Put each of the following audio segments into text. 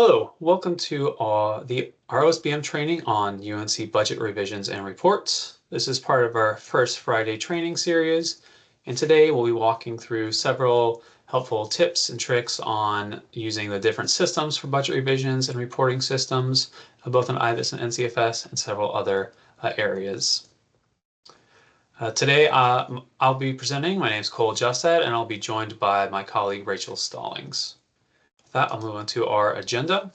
Hello, welcome to the ROSBM training on UNC budget revisions and reports. This is part of our first Friday training series, and today we'll be walking through several helpful tips and tricks on using the different systems for budget revisions and reporting systems, both in IBIS and NCFS and several other areas. Today I'll be presenting. My name is Cole Justad, and I'll be joined by my colleague Rachel Stallings. With that, I'll move on to our agenda.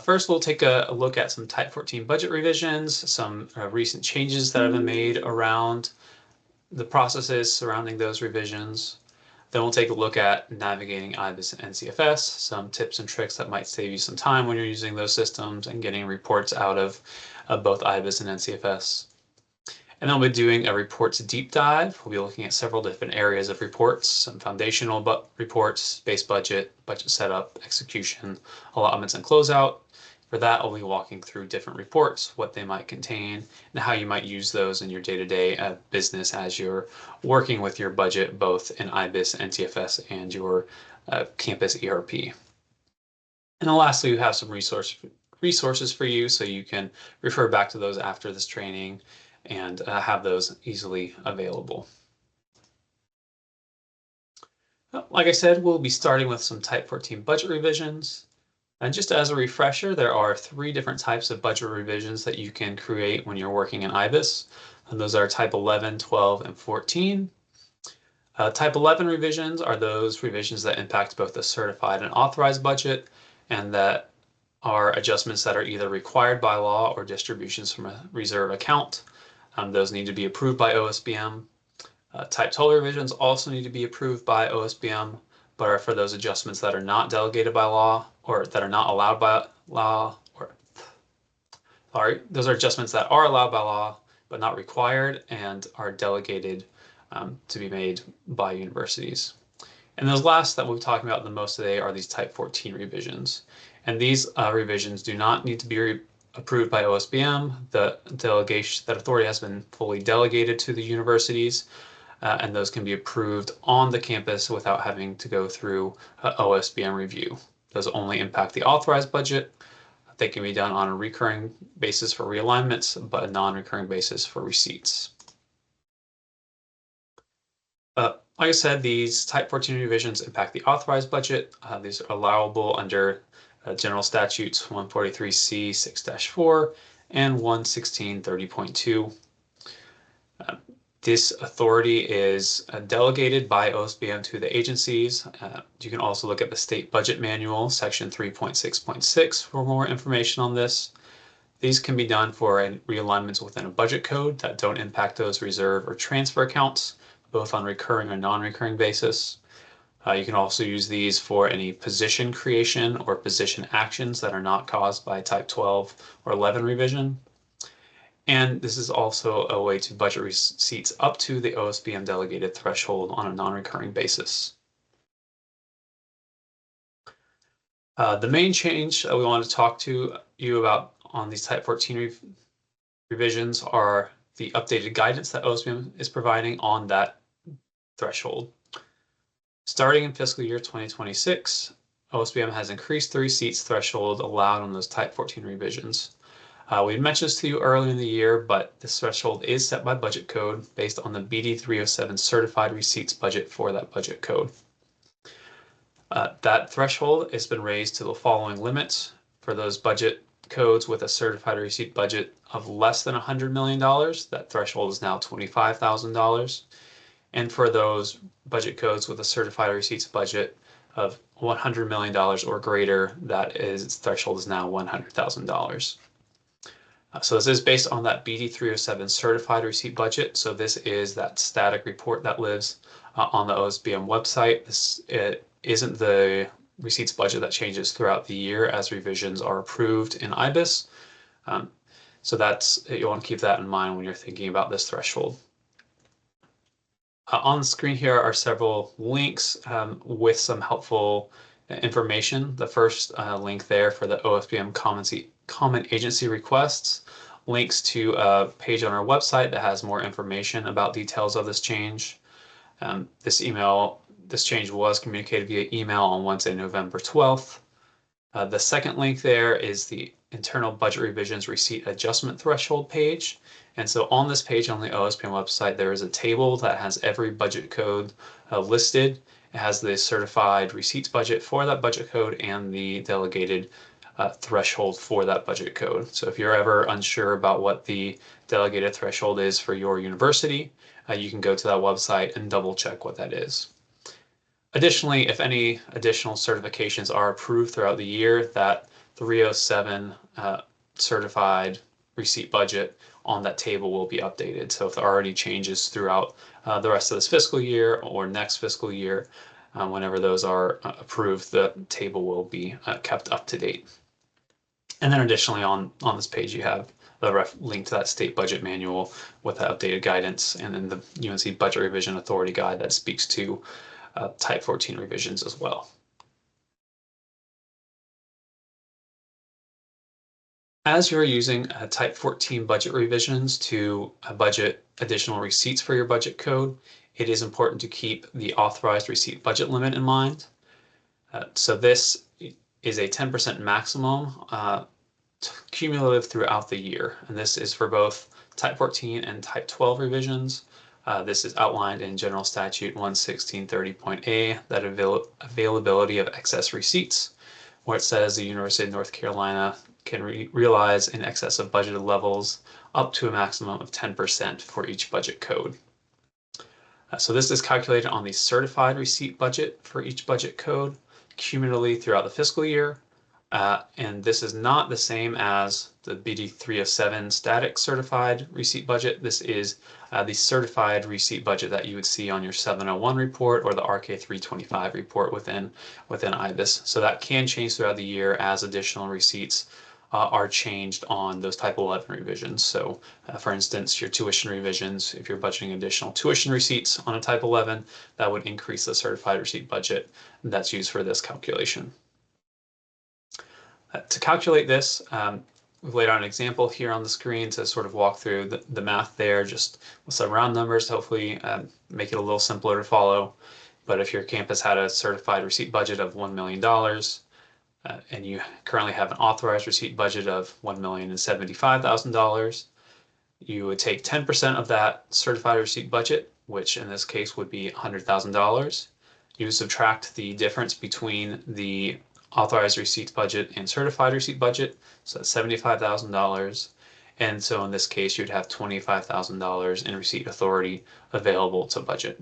First, we'll take a look at some Type 14 budget revisions, some recent changes that have been made around the processes surrounding those revisions. Then we'll take a look at navigating IBIS and NCFS, some tips and tricks that might save you some time when you're using those systems and getting reports out of both IBIS and NCFS. And then we'll be doing a reports deep dive. We'll be looking at several different areas of reports, some foundational reports, base budget, budget setup, execution, allotments, and closeout. For that, I'll be walking through different reports, what they might contain, and how you might use those in your day-to-day business as you're working with your budget, both in IBIS, NCFS, and your campus ERP. And then lastly, we have some resources for you so you can refer back to those after this training and have those easily available. Like I said, we'll be starting with some Type 14 budget revisions. And just as a refresher, there are 3 different types of budget revisions that you can create when you're working in IBIS. And those are Type 11, 12, and 14. Type 11 revisions are those revisions that impact both the certified and authorized budget, and that are adjustments that are either required by law or distributions from a reserve account. Those need to be approved by OSBM. Type 12 revisions also need to be approved by OSBM, but are for those adjustments that are not delegated by law or that are not allowed by law. Those are adjustments that are allowed by law but not required and are delegated to be made by universities. And those last that we'll be talking about the most today are these Type 14 revisions. And these revisions do not need to be approved by OSBM. The delegation, that authority has been fully delegated to the universities, and those can be approved on the campus without having to go through OSBM review. Those only impact the authorized budget. They can be done on a recurring basis for realignments, but a non-recurring basis for receipts. Like I said, these Type 14 revisions impact the authorized budget. These are allowable under General Statutes 143C 6-4 and 11630.2. This authority is delegated by OSBM to the agencies. You can also look at the State Budget Manual, section 3.6.6 for more information on this. These can be done for realignments within a budget code that don't impact those reserve or transfer accounts, both on recurring or non-recurring basis. You can also use these for any position creation or position actions that are not caused by Type 12 or 11 revision. And this is also a way to budget receipts up to the OSBM delegated threshold on a non-recurring basis. The main change we want to talk to you about on these Type 14 revisions are the updated guidance that OSBM is providing on that threshold. Starting in fiscal year 2026, OSBM has increased the receipts threshold allowed on those Type 14 revisions. We mentioned this to you earlier in the year, but this threshold is set by budget code based on the BD 307 certified receipts budget for that budget code. That threshold has been raised to the following limits for those budget codes with a certified receipt budget of less than $100 million. That threshold is now $25,000. And for those budget codes with a certified receipts budget of $100 million or greater, its threshold is now $100,000. So this is based on that BD 307 certified receipt budget. So this is that static report that lives on the OSBM website. It isn't the receipts budget that changes throughout the year as revisions are approved in IBIS. So you want to keep that in mind when you're thinking about this threshold. On the screen here are several links with some helpful information. The first link there for the OSBM Common Agency Requests links to a page on our website that has more information about details of this change. This change was communicated via email on Wednesday, November 12th. The second link there is the internal budget revisions receipt adjustment threshold page. And so on this page on the OSPM website, there is a table that has every budget code listed. It has the certified receipts budget for that budget code and the delegated threshold for that budget code. So if you're ever unsure about what the delegated threshold is for your university, you can go to that website and double check what that is. Additionally, if any additional certifications are approved throughout the year, that 307 certified receipt budget on that table will be updated. So if there are any changes throughout the rest of this fiscal year or next fiscal year, whenever those are approved, the table will be kept up to date. And then additionally on this page, you have the link to that state budget manual with the updated guidance, and then the UNC Budget Revision Authority Guide that speaks to Type 14 revisions as well. As you're using Type 14 budget revisions to budget additional receipts for your budget code, it is important to keep the authorized receipt budget limit in mind. So this is a 10% maximum cumulative throughout the year, and this is for both Type 14 and Type 12 revisions. This is outlined in General Statute 11630.A, that availability of excess receipts, where it says the University of North Carolina can realize in excess of budgeted levels up to a maximum of 10% for each budget code. So this is calculated on the certified receipt budget for each budget code cumulatively throughout the fiscal year. And this is not the same as the BD 307 static certified receipt budget. This is the certified receipt budget that you would see on your 701 report or the RK 325 report within IBIS. So that can change throughout the year as additional receipts are changed on those Type 11 revisions. So for instance, your tuition revisions, if you're budgeting additional tuition receipts on a Type 11, that would increase the certified receipt budget that's used for this calculation. To calculate this, we've laid out an example here on the screen to sort of walk through the math there, just with some round numbers, hopefully make it a little simpler to follow. But if your campus had a certified receipt budget of $1 million, and you currently have an authorized receipt budget of $1,075,000, you would take 10% of that certified receipt budget, which in this case would be $100,000. You would subtract the difference between the authorized receipts budget and certified receipt budget, so that's $75,000. And so in this case, you'd have $25,000 in receipt authority available to budget.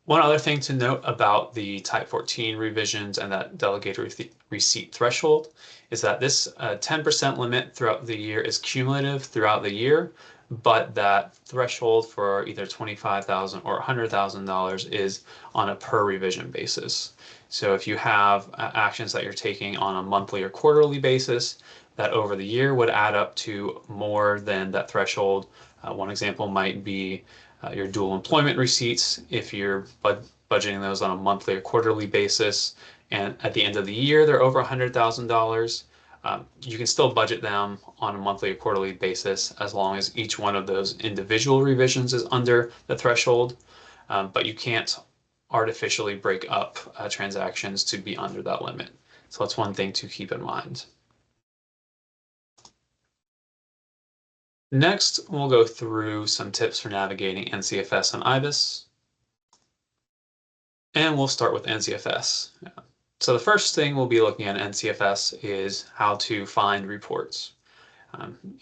One other thing to note about the Type 14 revisions and that delegated receipt threshold is that this 10% limit throughout the year is cumulative throughout the year, but that threshold for either $25,000 or $100,000 is on a per revision basis. So if you have actions that you're taking on a monthly or quarterly basis, that over the year would add up to more than that threshold. One example might be your dual employment receipts. If you're budgeting those on a monthly or quarterly basis, and at the end of the year they're over $100,000, you can still budget them on a monthly or quarterly basis as long as each one of those individual revisions is under the threshold, but you can't artificially break up transactions to be under that limit. So that's one thing to keep in mind. Next, we'll go through some tips for navigating NCFS and IBIS. And we'll start with NCFS. So the first thing we'll be looking at in NCFS is how to find reports.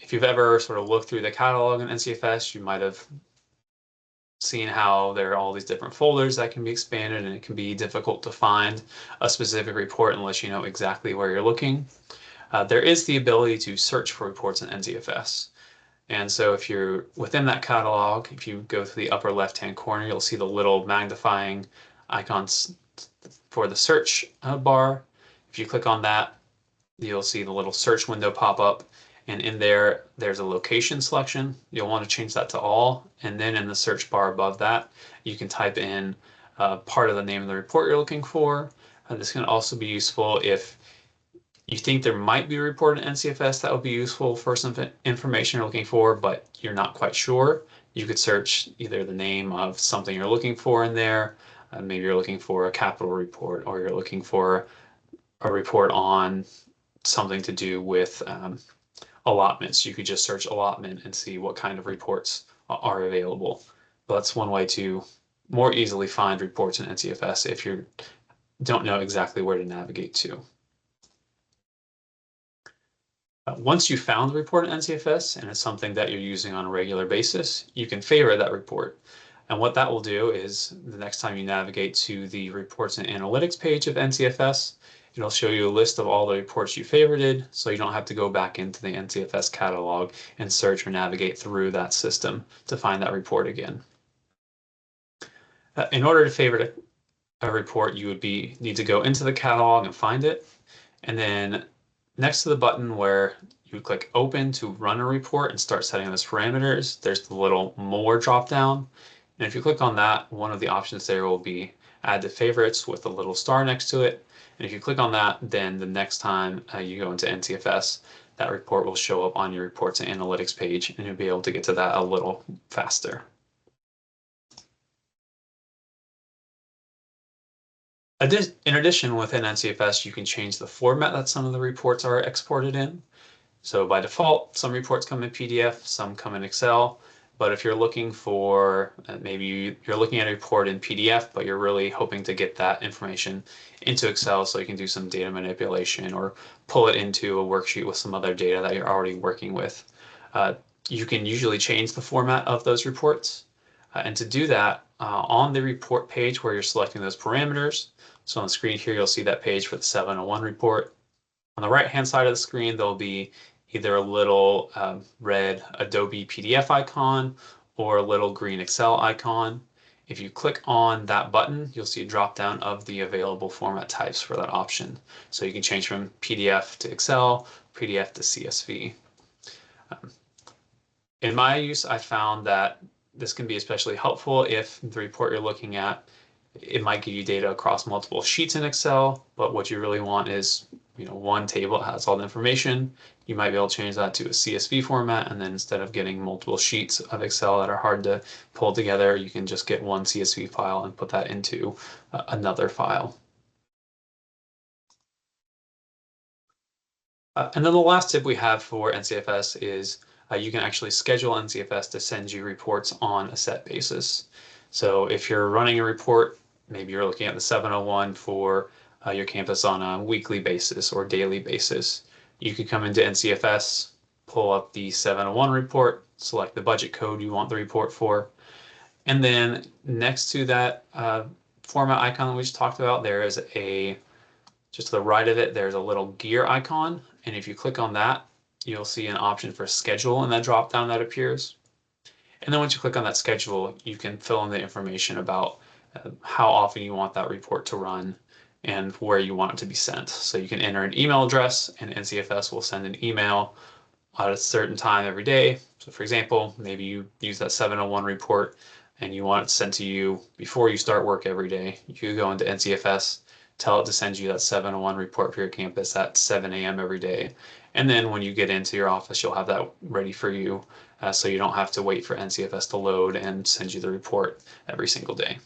If you've ever sort of looked through the catalog in NCFS, you might have seen how there are all these different folders that can be expanded, and it can be difficult to find a specific report unless you know exactly where you're looking. There is the ability to search for reports in NCFS. And so if you're within that catalog, if you go to the upper left-hand corner, you'll see the little magnifying icons for the search bar. If you click on that, you'll see the little search window pop up, and in there, there's a location selection. You'll want to change that to all, and then in the search bar above that, you can type in part of the name of the report you're looking for. This can also be useful if you think there might be a report in NCFS that would be useful for some information you're looking for, but you're not quite sure. You could search either the name of something you're looking for in there, Maybe you're looking for a capital report, or you're looking for a report on something to do with allotments. You could just search allotment and see what kind of reports are available. But that's one way to more easily find reports in NCFS if you don't know exactly where to navigate to. Once you found the report in NCFS and it's something that you're using on a regular basis, you can favorite that report. And what that will do is the next time you navigate to the reports and analytics page of NCFS, it'll show you a list of all the reports you favorited, so you don't have to go back into the NCFS catalog and search or navigate through that system to find that report again. In order to favorite a report, you would need to go into the catalog and find it, and then next to the button where you click open to run a report and start setting those parameters, there's the little more drop down. And if you click on that, one of the options there will be add to favorites with a little star next to it. And if you click on that, then the next time you go into NCFS, that report will show up on your reports and analytics page, and you'll be able to get to that a little faster. In addition, within NCFS, you can change the format that some of the reports are exported in. So by default, some reports come in PDF, some come in Excel. But if you're looking for, maybe you're looking at a report in PDF, but you're really hoping to get that information into Excel so you can do some data manipulation or pull it into a worksheet with some other data that you're already working with. You can usually change the format of those reports. And to do that, on the report page where you're selecting those parameters, so on the screen here, you'll see that page for the 701 report. On the right-hand side of the screen, there'll be either a little red Adobe PDF icon or a little green Excel icon. If you click on that button, you'll see a drop-down of the available format types for that option. So you can change from PDF to Excel, PDF to CSV. In my use, I found that this can be especially helpful if the report you're looking at, it might give you data across multiple sheets in Excel, but what you really want is, one table that has all the information. You might be able to change that to a CSV format, and then instead of getting multiple sheets of Excel that are hard to pull together, you can just get one CSV file and put that into another file. And then the last tip we have for NCFS is you can actually schedule NCFS to send you reports on a set basis. So if you're running a report, maybe you're looking at the 701 for your campus on a weekly basis or daily basis, you could come into NCFS, pull up the 701 report, select the budget code you want the report for, and then next to that format icon that we just talked about, there is just to the right of it, there's a little gear icon, and if you click on that, you'll see an option for schedule in that drop down that appears. And then once you click on that schedule, you can fill in the information about how often you want that report to run and where you want it to be sent. So you can enter an email address, and NCFS will send an email at a certain time every day. So for example, maybe you use that 701 report and you want it sent to you before you start work every day. You go into NCFS, tell it to send you that 701 report for your campus at 7 a.m. every day. And then when you get into your office, you'll have that ready for you, so you don't have to wait for NCFS to load and send you the report every single day.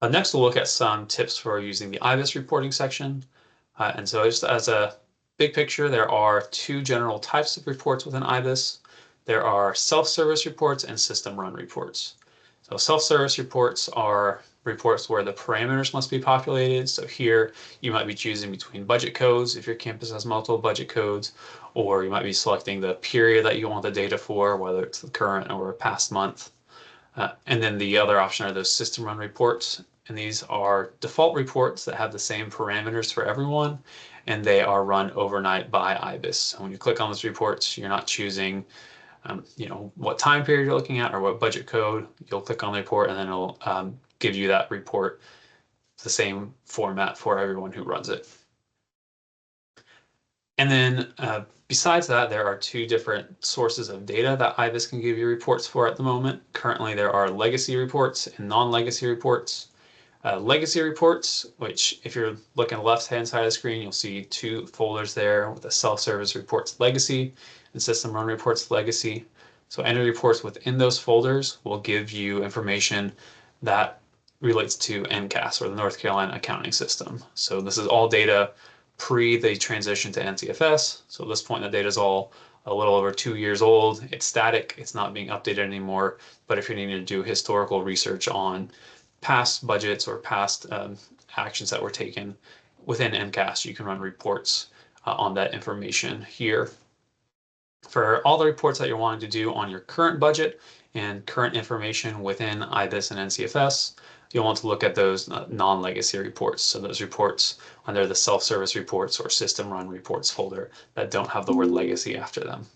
Next, we'll look at some tips for using the IBIS reporting section. And so just as a big picture, there are two general types of reports within IBIS. There are self-service reports and system-run reports. So self-service reports are reports where the parameters must be populated. So here you might be choosing between budget codes if your campus has multiple budget codes, or you might be selecting the period that you want the data for, whether it's the current or a past month. And then the other option are those system run reports. And these are default reports that have the same parameters for everyone, and they are run overnight by IBIS. So when you click on those reports, you're not choosing what time period you're looking at or what budget code. You'll click on the report, and then it'll give you that report, the same format for everyone who runs it. And then besides that, there are two different sources of data that IBIS can give you reports for at the moment. Currently, there are legacy reports and non-legacy reports. Legacy reports, which if you're looking at the left-hand side of the screen, you'll see two folders there with the self-service reports legacy and system run reports legacy. So entity reports within those folders will give you information that relates to NCAS, or the North Carolina Accounting System. So this is all data pre the transition to NCFS. So at this point, the data is all a little over 2 years old. It's static. It's not being updated anymore. But if you're needing to do historical research on past budgets or past actions that were taken within NCAS, you can run reports on that information here. For all the reports that you're wanting to do on your current budget and current information within IBIS and NCFS, you'll want to look at those non-legacy reports. So those reports under the self-service reports or system run reports folder that don't have the word legacy after them.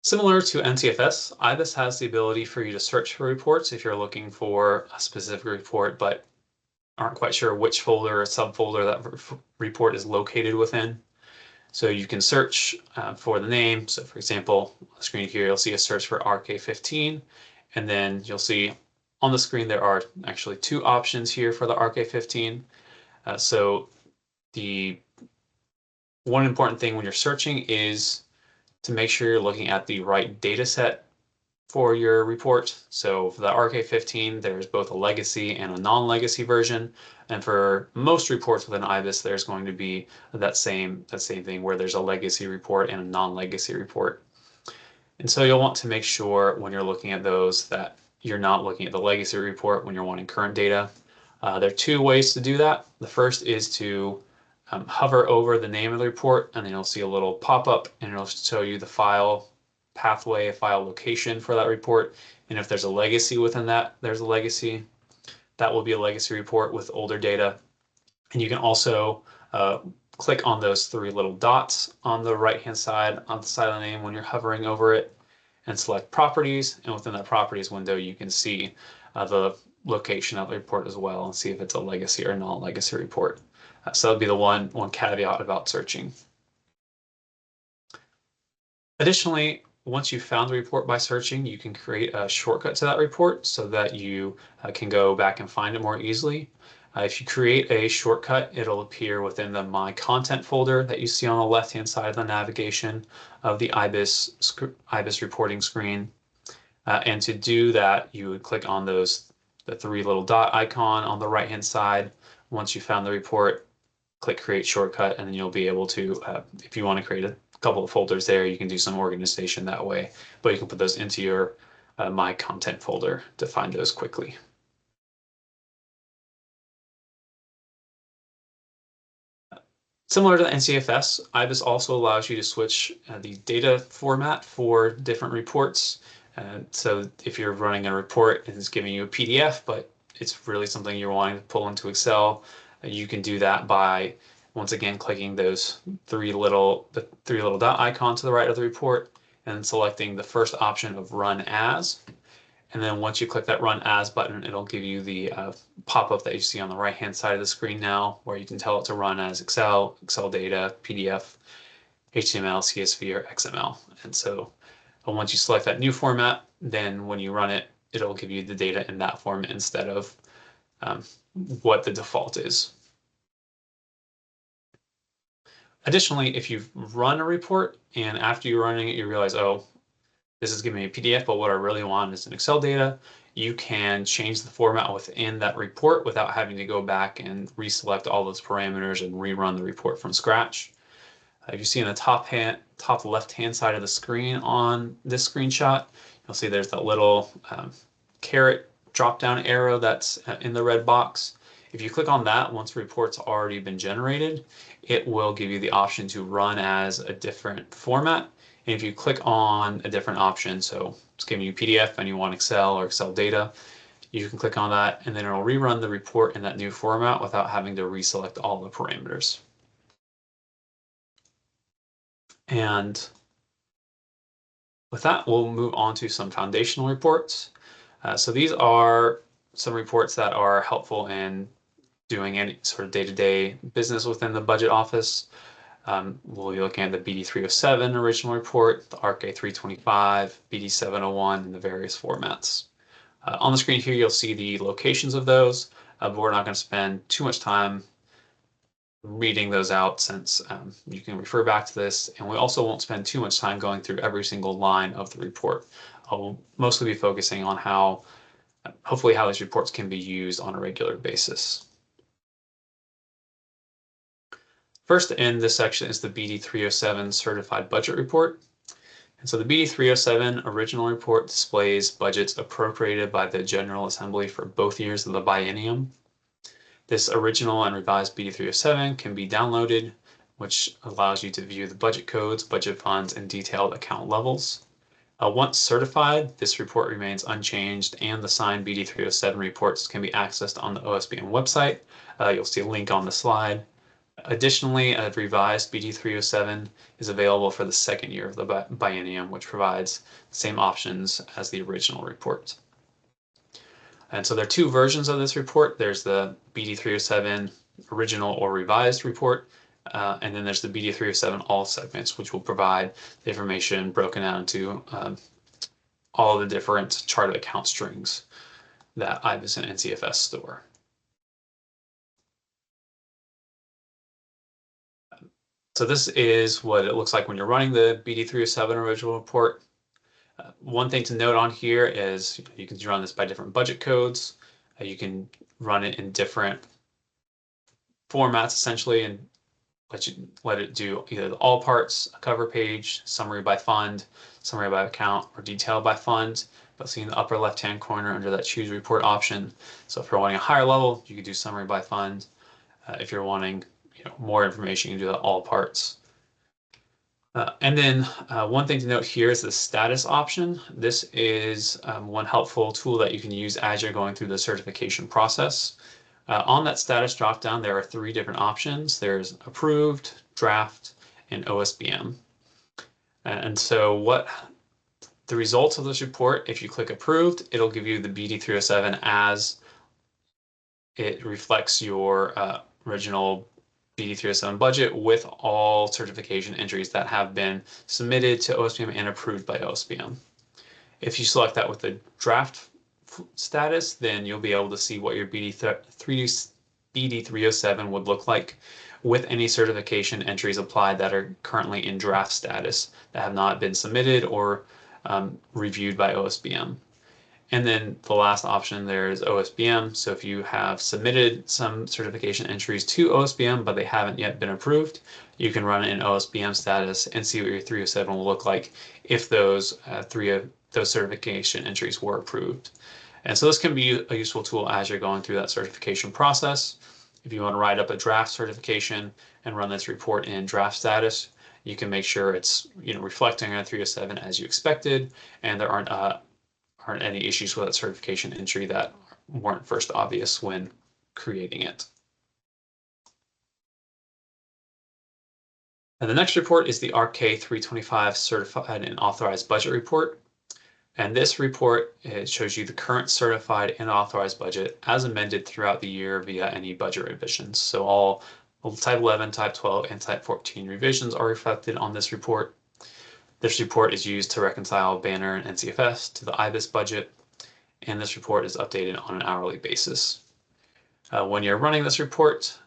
Similar to NCFS, IBIS has the ability for you to search for reports if you're looking for a specific report, but aren't quite sure which folder or subfolder that report is located within. So you can search for the name. So for example, on the screen here, you'll see a search for RK15, and then you'll see on the screen there are actually 2 options here for the RK15. So the one important thing when you're searching is to make sure you're looking at the right data set for your report. So for the RK15, there's both a legacy and a non-legacy version. And for most reports within IBIS, there's going to be that same thing where there's a legacy report and a non-legacy report. And so you'll want to make sure when you're looking at those that you're not looking at the legacy report when you're wanting current data. There are 2 ways to do that. The first is to hover over the name of the report, and then you'll see a little pop-up, and it'll show you the file pathway, file location for that report. And if there's a legacy within that, there's a legacy. That will be a legacy report with older data. And you can also click on those 3 little dots on the right-hand side, on the side of the name when you're hovering over it, and select properties. And within that properties window, you can see the location of the report as well and see if it's a legacy or non-legacy report. So that would be the one caveat about searching. Additionally, once you've found the report by searching, you can create a shortcut to that report so that you can go back and find it more easily. If you create a shortcut, it'll appear within the My Content folder that you see on the left-hand side of the navigation of the IBIS reporting screen. And to do that, you would click on the 3 little dot icon on the right-hand side. Once you found the report, click Create Shortcut, and then you'll be able to, if you want to create a couple of folders there, you can do some organization that way, but you can put those into your My Content folder to find those quickly. Similar to the NCFS, IBIS also allows you to switch the data format for different reports. So if you're running a report and it's giving you a PDF, but it's really something you're wanting to pull into Excel, you can do that by once again clicking those the 3 little dot icon to the right of the report and selecting the first option of Run As. And then once you click that Run As button, it'll give you the pop-up that you see on the right-hand side of the screen now, where you can tell it to run as Excel, Excel data, PDF, HTML, CSV, or XML. And so once you select that new format, then when you run it, it'll give you the data in that format instead of what the default is. Additionally, if you've run a report and after you're running it, you realize, oh, this is giving me a PDF, but what I really want is an Excel data, you can change the format within that report without having to go back and reselect all those parameters and rerun the report from scratch. If you see in the top left-hand side of the screen on this screenshot, you'll see there's that little caret drop-down arrow that's in the red box. If you click on that, once the report's already been generated, it will give you the option to run as a different format. And if you click on a different option, so it's giving you PDF and you want Excel or Excel data, you can click on that and then it'll rerun the report in that new format without having to reselect all the parameters. And with that, we'll move on to some foundational reports. So these are some reports that are helpful in doing any sort of day-to-day business within the budget office. We'll be looking at the BD307 original report, the RK325, BD701, and the various formats. On the screen here, you'll see the locations of those, but we're not going to spend too much time reading those out since you can refer back to this. And we also won't spend too much time going through every single line of the report. I'll mostly be focusing on how, hopefully, how these reports can be used on a regular basis. First in this section is the BD 307 Certified Budget Report. And so the BD 307 original report displays budgets appropriated by the General Assembly for both years of the biennium. This original and revised BD 307 can be downloaded, which allows you to view the budget codes, budget funds, and detailed account levels. Once certified, this report remains unchanged, and the signed BD 307 reports can be accessed on the OSBM website. You'll see a link on the slide. Additionally, a revised BD 307 is available for the second year of the biennium, which provides the same options as the original report. And so there are two versions of this report. There's the BD 307 original or revised report, and then there's the BD 307 all segments, which will provide the information broken down into all the different chart of account strings that IBIS and NCFS store. So this is what it looks like when you're running the BD 307 original report. One thing to note on here is you can run this by different budget codes. You can run it in different formats essentially, and let it do either the all parts, a cover page, summary by fund, summary by account, or detail by fund. But see in the upper left-hand corner under that choose report option. So if you're wanting a higher level, you could do summary by fund. If you're wanting more information, you can do the all parts. And then one thing to note here is the status option. This is one helpful tool that you can use as you're going through the certification process. On that status dropdown, there are three different options. There's approved, draft, and OSBM. And so what the results of this report, if you click approved, it'll give you the BD 307 as it reflects your original BD 307 budget with all certification entries that have been submitted to OSBM and approved by OSBM. If you select that with the draft status, then you'll be able to see what your BD 307 would look like with any certification entries applied that are currently in draft status that have not been submitted or reviewed by OSBM. And then the last option there is OSBM. So if you have submitted some certification entries to OSBM, but they haven't yet been approved, you can run it in OSBM status and see what your 307 will look like if those those certification entries were approved. And so this can be a useful tool as you're going through that certification process. If you want to write up a draft certification and run this report in draft status, you can make sure it's reflecting on 307 as you expected, and there aren't any issues with that certification entry that weren't first obvious when creating it. And the next report is the RK 325 Certified and Authorized Budget Report. And this report, it shows you the current certified and authorized budget as amended throughout the year via any budget revisions. So all Type 11, Type 12, and Type 14 revisions are reflected on this report. This report is used to reconcile Banner and NCFS to the IBIS budget, and this report is updated on an hourly basis. When you're running this report,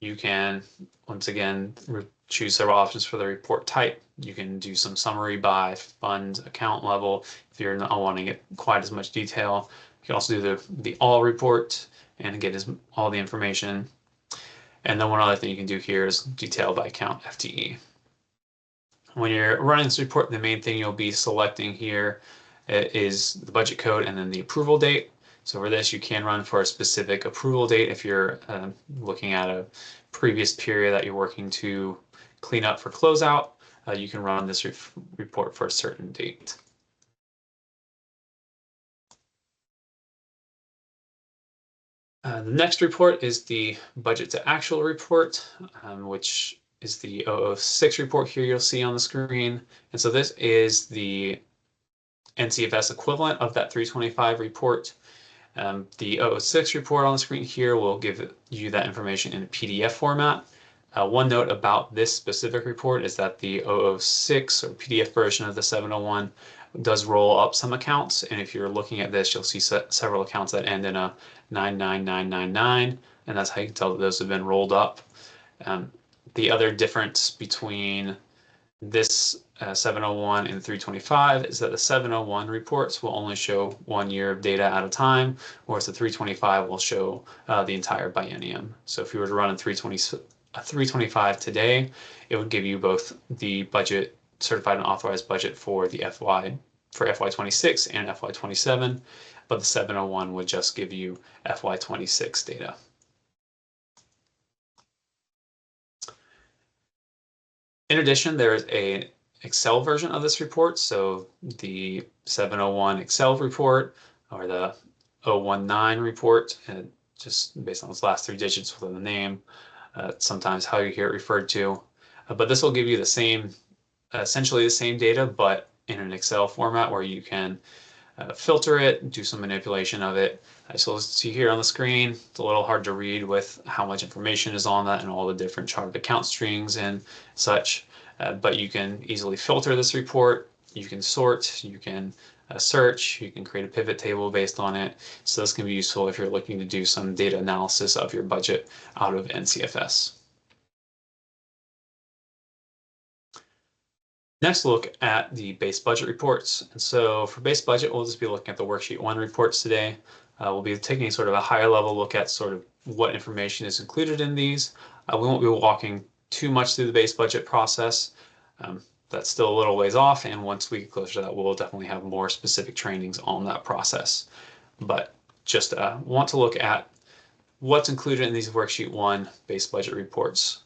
you can, once again, choose several options for the report type. You can do some summary by fund account level if you're not wanting it quite as much detail. You can also do the all report and get all the information. And then one other thing you can do here is detail by account FTE. When you're running this report, the main thing you'll be selecting here is the budget code and then the approval date. So for this, you can run for a specific approval date if you're looking at a previous period that you're working to clean up for closeout. You can run this report for a certain date. The next report is the budget to actual report, which is the 006 report here you'll see on the screen. And so this is the NCFS equivalent of that 325 report. The 006 report on the screen here will give you that information in a PDF format. One note about this specific report is that the 006 or PDF version of the 701 does roll up some accounts, and if you're looking at this, you'll see several accounts that end in a 99999, and that's how you can tell that those have been rolled up. The other difference between this 701 and 325 is that the 701 reports will only show 1 year of data at a time, whereas the 325 will show the entire biennium. So if you were to run a 325 today, it would give you both the budget, certified and authorized budget for the FY26 and FY27, but the 701 would just give you FY26 data. In addition, there is an Excel version of this report. So the 701 Excel report or the 019 report, just based on those last 3 digits within the name, sometimes how you hear it referred to. But this will give you the same, essentially the same data, but in an Excel format where you can filter it, do some manipulation of it. So let's see here on the screen, it's a little hard to read with how much information is on that and all the different chart of account strings and such, but you can easily filter this report, you can sort, you can search, you can create a pivot table based on it. So this can be useful if you're looking to do some data analysis of your budget out of NCFS. Next, look at the base budget reports. And so for base budget, we'll just be looking at the worksheet 1 reports today. We'll be taking sort of a higher level look at sort of what information is included in these. We won't be walking too much through the base budget process. That's still a little ways off, and once we get closer to that, we'll definitely have more specific trainings on that process. But just want to look at what's included in these worksheet 1 base budget reports.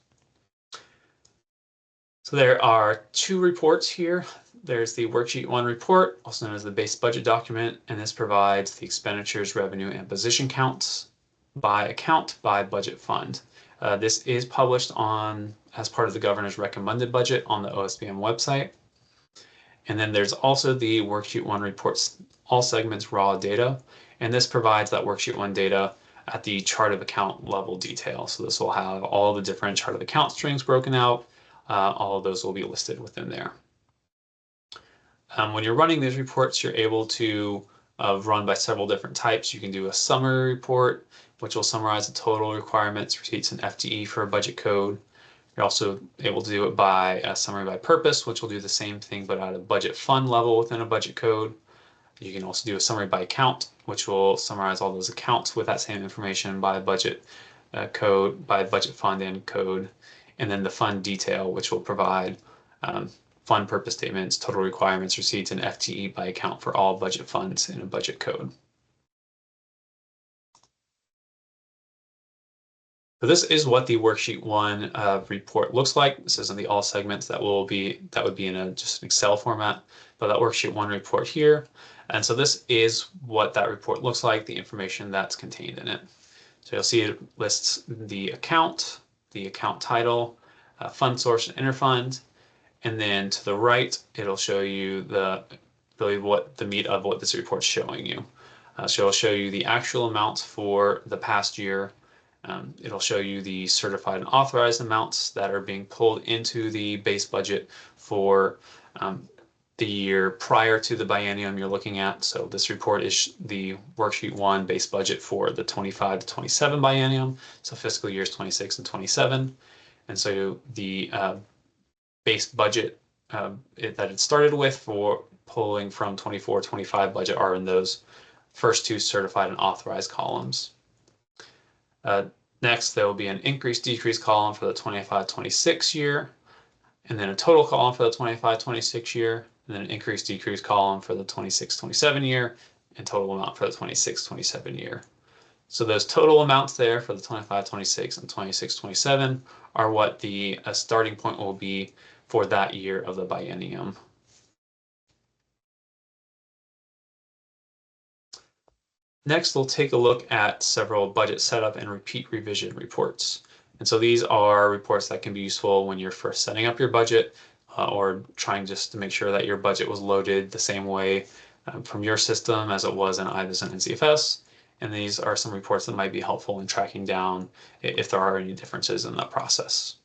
So there are 2 reports here. There's the worksheet 1 report, also known as the base budget document, and this provides the expenditures, revenue, and position counts by account by budget fund. This is published as part of the governor's recommended budget on the OSBM website. And then there's also the worksheet 1 reports all segments raw data, and this provides that worksheet 1 data at the chart of account level detail. So this will have all the different chart of account strings broken out. All of those will be listed within there. When you're running these reports, you're able to run by several different types. You can do a summary report, which will summarize the total requirements, receipts, and FTE for a budget code. You're also able to do it by a summary by purpose, which will do the same thing, but at a budget fund level within a budget code. You can also do a summary by account, which will summarize all those accounts with that same information by budget code, by budget fund and code. And then the fund detail, which will provide fund purpose statements, total requirements, receipts, and FTE by account for all budget funds in a budget code. So this is what the worksheet 1 report looks like. This isn't the all segments that would be in just an Excel format, but that worksheet 1 report here. And so this is what that report looks like, the information that's contained in it. So you'll see it lists the account title, fund source and interfund, and then to the right it'll show you what the meat of what this report's showing you. So it'll show you the actual amounts for the past year. It'll show you the certified and authorized amounts that are being pulled into the base budget for the year prior to the biennium you're looking at. So this report is the worksheet 1 base budget for the 25 to 27 biennium, so fiscal years 26 and 27. And so the base budget that it started with for pulling from 24-25 budget are in those first 2 certified and authorized columns. Next, there will be an increase-decrease column for the 25-26 year, and then a total column for the 25-26 year, and then an increase-decrease column for the 26-27 year, and total amount for the 26-27 year. So those total amounts there for the 25-26 and 26-27 are what the starting point will be for that year of the biennium. Next, we'll take a look at several budget setup and repeat revision reports. And so these are reports that can be useful when you're first setting up your budget or trying just to make sure that your budget was loaded the same way from your system as it was in IBIS and NCFS. And these are some reports that might be helpful in tracking down if there are any differences in that process.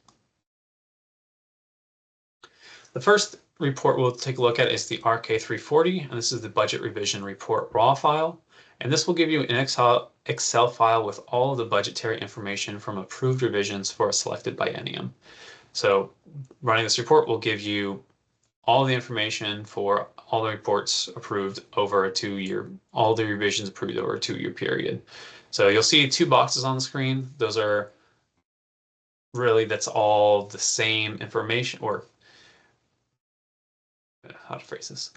The first report we'll take a look at is the RK340, and this is the budget revision report raw file. And this will give you an Excel file with all of the budgetary information from approved revisions for a selected biennium. So running this report will give you all the information for all the reports approved over a 2-year, all the revisions approved over a 2-year period. So you'll see 2 boxes on the screen. Those are really, that's all the same information, or how to phrase this.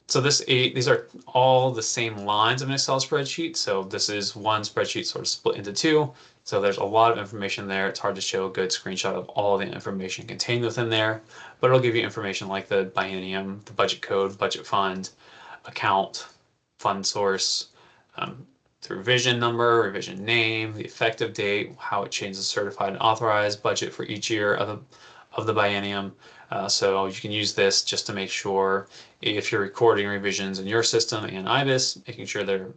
So these are all the same lines of an Excel spreadsheet. So this is one spreadsheet sort of split into 2. So there's a lot of information there. It's hard to show a good screenshot of all the information contained within there, but it'll give you information like the biennium, the budget code, budget fund, account, fund source, the revision number, revision name, the effective date, how it changes certified and authorized budget for each year of the biennium. So you can use this just to make sure if you're recording revisions in your system and IBIS, making sure they're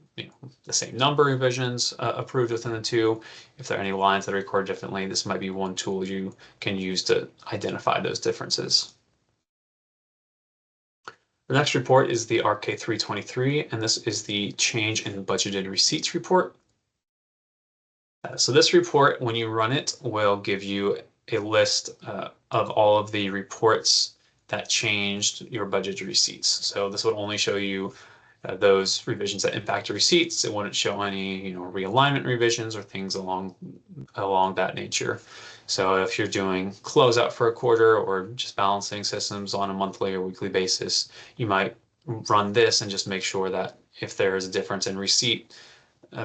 the same number of revisions approved within the 2. If there are any lines that are recorded differently, this might be one tool you can use to identify those differences. The next report is the RK323, and this is the change in budgeted receipts report. So this report, when you run it, will give you a list of all of the reports that changed your budgeted receipts. So this would only show you those revisions that impact your receipts. It wouldn't show any realignment revisions or things along that nature. So if you're doing closeout for a quarter or just balancing systems on a monthly or weekly basis, you might run this and just make sure that if there is a difference in receipt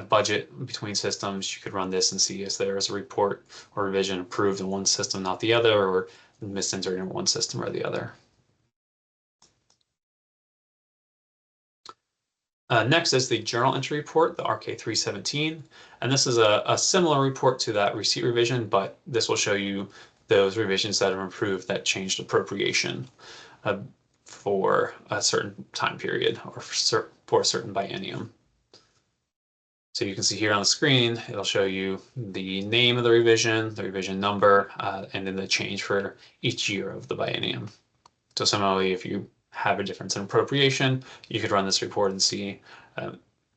budget between systems, you could run this and see if there is a report or revision approved in one system, not the other, or misentered in one system or the other. Next is the journal entry report, the RK317, and this is a similar report to that receipt revision, but this will show you those revisions that are approved that changed appropriation for a certain time period or for a certain biennium. So you can see here on the screen, it'll show you the name of the revision number, and then the change for each year of the biennium. So similarly, if you have a difference in appropriation, you could run this report and see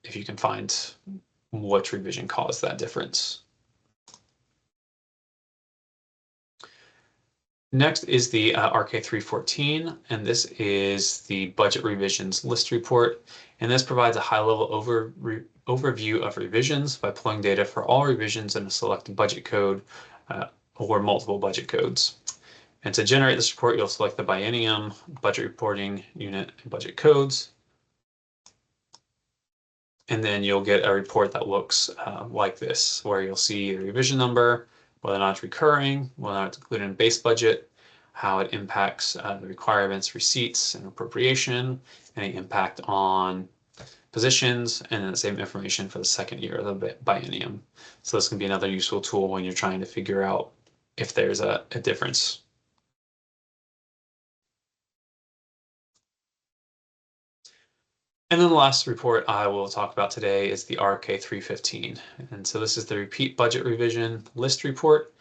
if you can find which revision caused that difference. Next is the RK314, and this is the budget revisions list report. And this provides a high-level overview of revisions by pulling data for all revisions in a selected budget code or multiple budget codes. And to generate this report, you'll select the biennium, budget reporting unit, and budget codes. And then you'll get a report that looks like this, where you'll see the revision number, whether or not it's recurring, whether or not it's included in base budget, how it impacts the requirements, receipts, and appropriation, any impact on positions, and then the same information for the second year of the biennium. So this can be another useful tool when you're trying to figure out if there's a difference. And then the last report I will talk about today is the RK315. And so this is the repeat budget revision list report.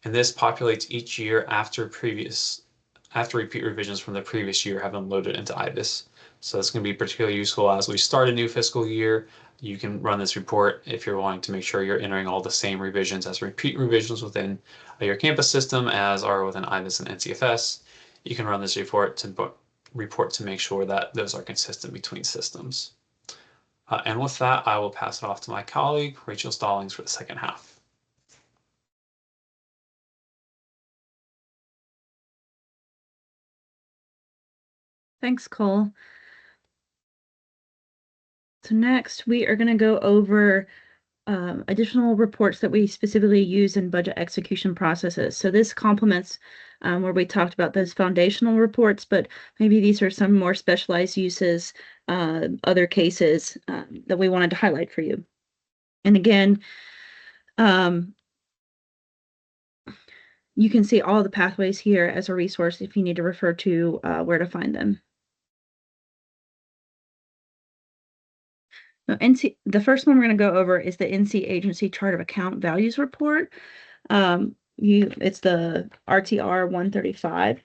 And this populates each year after repeat revisions from the previous year have been loaded into IBIS. So this can be particularly useful as we start a new fiscal year. You can run this report if you're wanting to make sure you're entering all the same revisions as repeat revisions within your campus system as are within IBIS and NCFS. You can run this report to make sure that those are consistent between systems. And with that, I will pass it off to my colleague, Rachel Stallings, for the second half. Thanks, Cole. So next, we are going to go over additional reports that we specifically use in budget execution processes. So this complements where we talked about those foundational reports, but maybe these are some more specialized uses, other cases that we wanted to highlight for you. And again, you can see all the pathways here as a resource if you need to refer to where to find them. Now, the first one we're going to go over is the NC Agency Chart of Account Values Report. It's the RTR 135.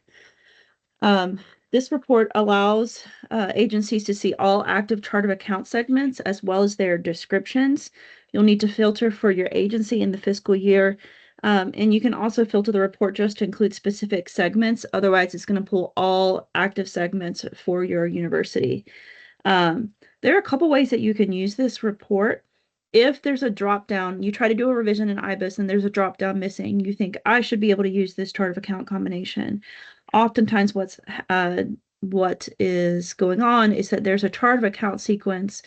This report allows agencies to see all active chart of account segments as well as their descriptions. You'll need to filter for your agency in the fiscal year. And you can also filter the report just to include specific segments. Otherwise, it's going to pull all active segments for your university. There are a couple ways that you can use this report. If there's a drop down, you try to do a revision in IBIS and there's a drop down missing, you think I should be able to use this chart of account combination. Oftentimes what is going on is that there's a chart of account sequence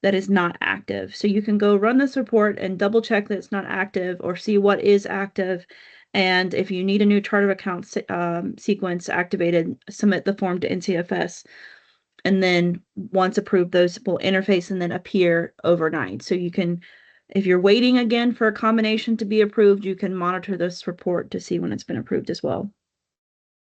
that is not active. So you can go run this report and double check that it's not active or see what is active. And if you need a new chart of account sequence activated, submit the form to NCFS. And then once approved, those will interface and then appear overnight. So you can, if you're waiting again for a combination to be approved, you can monitor this report to see when it's been approved as well.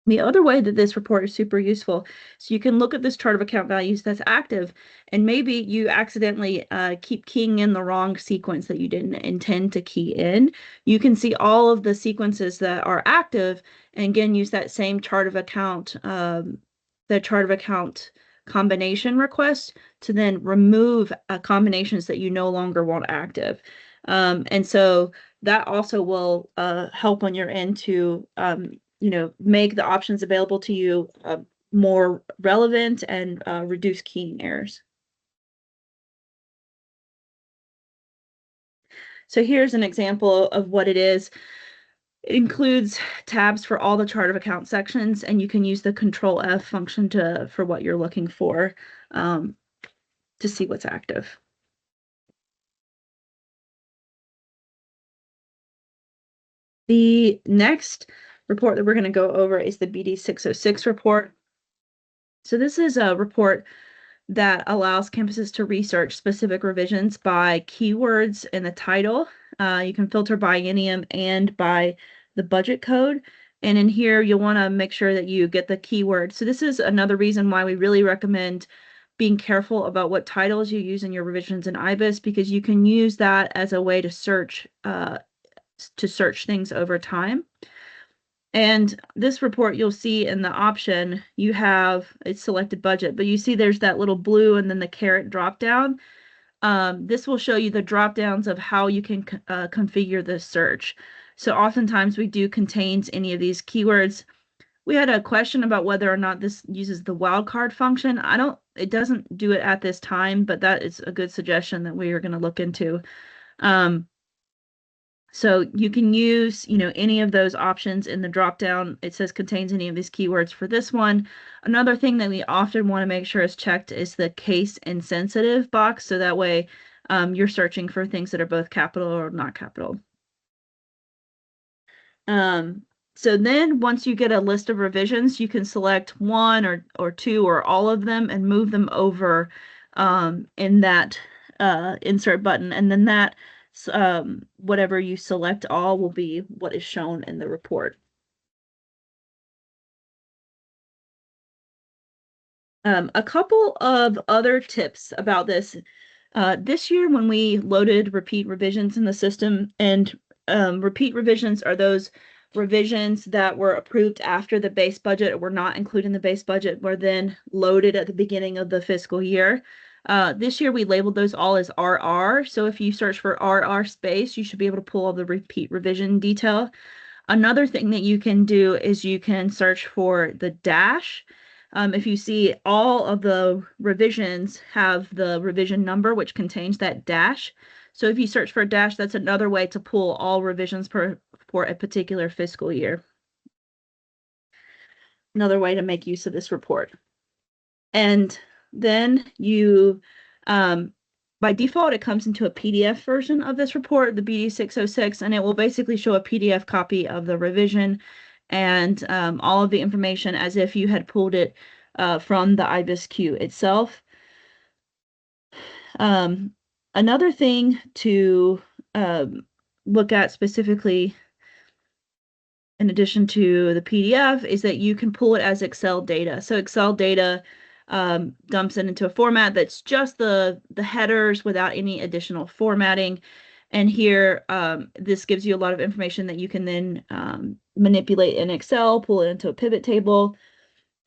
The other way that this report is super useful, so you can look at this chart of account values that's active, and maybe you accidentally keep keying in the wrong sequence that you didn't intend to key in. You can see all of the sequences that are active, and again, use that same chart of account, the chart of account combination request to then remove combinations that you no longer want active. And so that also will help on your end to make the options available to you more relevant and reduce keying errors. So here's an example of what it is. It includes tabs for all the chart of account sections, and you can use the Control F function for what you're looking for to see what's active. The next report that we're going to go over is the BD 606 report. So this is a report that allows campuses to research specific revisions by keywords in the title. You can filter by biennium and by the budget code. And in here, you'll want to make sure that you get the keyword. So this is another reason why we really recommend being careful about what titles you use in your revisions in IBIS, because you can use that as a way to search things over time. And this report, you'll see in the option, you have it's selected budget, but you see there's that little blue and then the caret drop down. This will show you the drop downs of how you can configure the search. So oftentimes we do contains any of these keywords. We had a question about whether or not this uses the wildcard function. It doesn't do it at this time, but that is a good suggestion that we are going to look into. So you can use, any of those options in the dropdown. It says contains any of these keywords for this one. Another thing that we often want to make sure is checked is the case insensitive box. So that way you're searching for things that are both capital or not capital. So then once you get a list of revisions, you can select one or two or all of them and move them over in that insert button. And then that whatever you select all will be what is shown in the report. A couple of other tips about this. This year when we loaded repeat revisions in the system, and repeat revisions are those revisions that were approved after the base budget or were not included in the base budget, were then loaded at the beginning of the fiscal year. This year we labeled those all as RR. So if you search for RR space, you should be able to pull all the repeat revision detail. Another thing that you can do is you can search for the dash. If you see all of the revisions have the revision number, which contains that dash. So if you search for a dash, that's another way to pull all revisions for a particular fiscal year. Another way to make use of this report. And then you, by default, it comes into a PDF version of this report, the BD 606, and it will basically show a PDF copy of the revision and all of the information as if you had pulled it from the IBIS queue itself. Another thing to look at specifically, in addition to the PDF, is that you can pull it as Excel data. So Excel data dumps it into a format that's just the headers without any additional formatting. And here, this gives you a lot of information that you can then manipulate in Excel, pull it into a pivot table.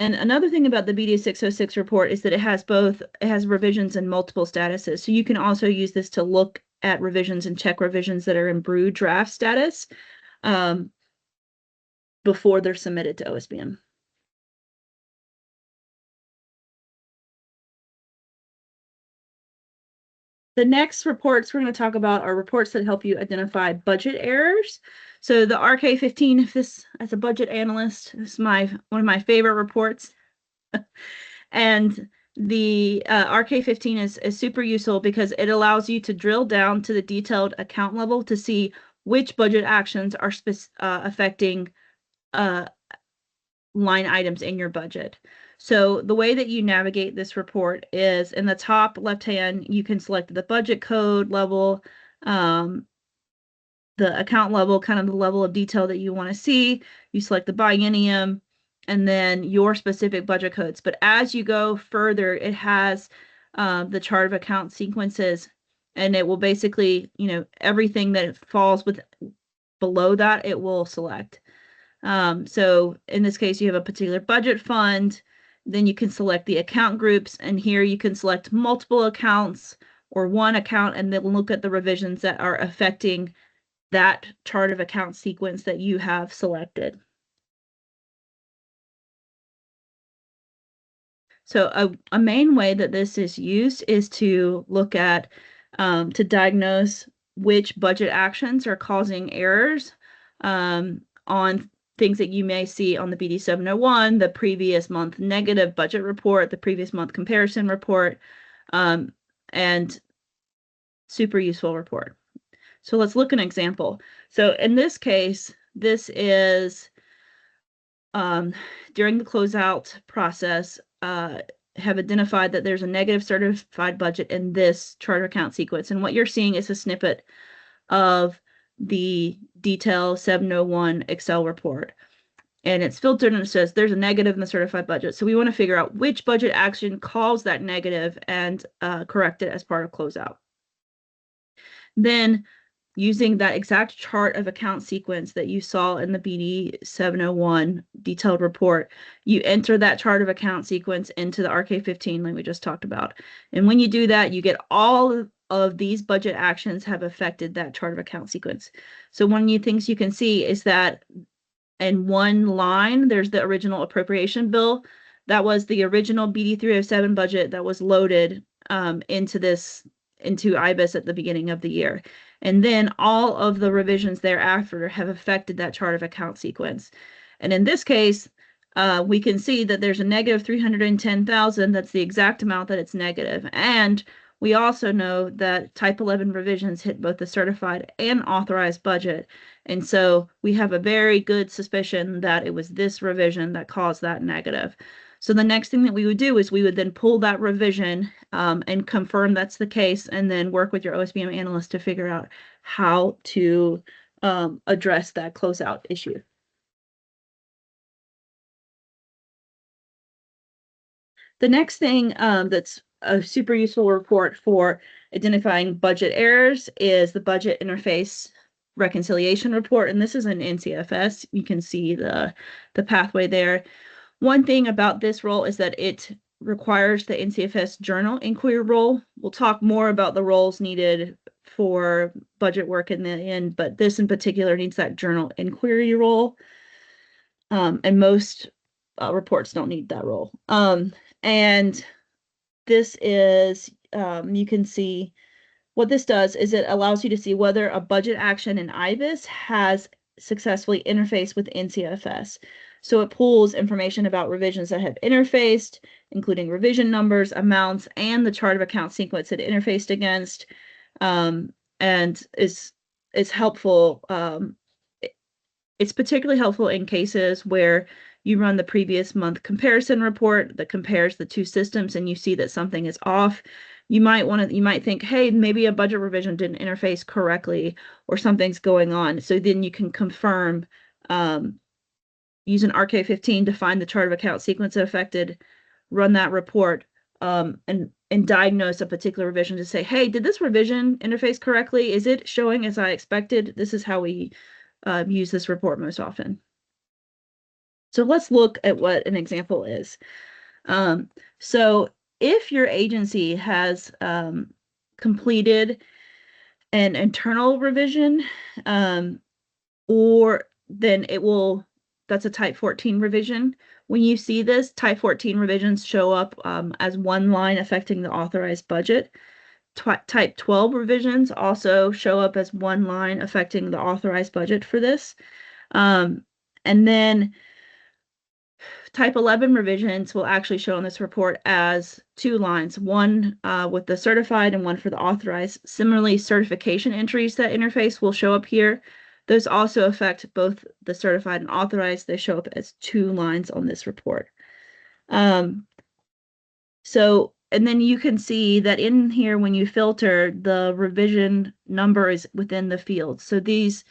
And another thing about the BD 606 report is that it has revisions in multiple statuses. So you can also use this to look at revisions and check revisions that are in brew draft status before they're submitted to OSBM. The next reports we're going to talk about are reports that help you identify budget errors. So the RK15, if this, as a budget analyst, this is one of my favorite reports. And the RK15 is super useful because it allows you to drill down to the detailed account level to see which budget actions are affecting line items in your budget. So the way that you navigate this report is in the top left hand, you can select the budget code level, the account level, kind of the level of detail that you want to see. You select the biennium and then your specific budget codes. But as you go further, it has the chart of account sequences, and it will basically, everything that falls below that, it will select. So in this case, you have a particular budget fund, then you can select the account groups, and here you can select multiple accounts or one account, and then look at the revisions that are affecting that chart of account sequence that you have selected. So a main way that this is used is to look at, to diagnose which budget actions are causing errors on things that you may see on the BD 701, the previous month negative budget report, the previous month comparison report, and super useful report. So let's look at an example. So in this case, this is during the closeout process, have identified that there's a negative certified budget in this chart account sequence. And what you're seeing is a snippet of the detail 701 Excel report. And it's filtered and it says there's a negative in the certified budget. So we want to figure out which budget action caused that negative and correct it as part of closeout. Then using that exact chart of account sequence that you saw in the BD 701 detailed report, you enter that chart of account sequence into the RK15 like we just talked about. And when you do that, you get all of these budget actions have affected that chart of account sequence. So one of the things you can see is that in one line, there's the original appropriation bill. That was the original BD 307 budget that was loaded into IBIS at the beginning of the year. And then all of the revisions thereafter have affected that chart of account sequence. And in this case, we can see that there's a negative 310,000. That's the exact amount that it's negative. And we also know that type 11 revisions hit both the certified and authorized budget. And so we have a very good suspicion that it was this revision that caused that negative. So the next thing that we would do is we would then pull that revision and confirm that's the case, and then work with your OSBM analyst to figure out how to address that closeout issue. The next thing that's a super useful report for identifying budget errors is the budget interface reconciliation report, and this is an NCFS. You can see the pathway there. One thing about this role is that it requires the NCFS journal inquiry role. We'll talk more about the roles needed for budget work in the end, but this in particular needs that journal inquiry role. And most reports don't need that role. And this is, you can see what this does is it allows you to see whether a budget action in IBIS has successfully interfaced with NCFS. So it pulls information about revisions that have interfaced, including revision numbers, amounts, and the chart of account sequence it interfaced against, and is helpful. It's particularly helpful in cases where you run the previous month comparison report that compares the two systems and you see that something is off. You might think, hey, maybe a budget revision didn't interface correctly or something's going on. So then you can confirm, use an RK15 to find the chart of account sequence affected, run that report, and diagnose a particular revision to say, hey, did this revision interface correctly? Is it showing as I expected? This is how we use this report most often. So let's look at what an example is. So if your agency has completed an internal revision, or then that's a type 14 revision. When you see this, type 14 revisions show up as one line affecting the authorized budget. Type 12 revisions also show up as one line affecting the authorized budget for this. And then type 11 revisions will actually show on this report as two lines, one with the certified and one for the authorized. Similarly, certification entries that interface will show up here. Those also affect both the certified and authorized. They show up as two lines on this report. And then you can see that in here, when you filter, the revision number is within the field. So these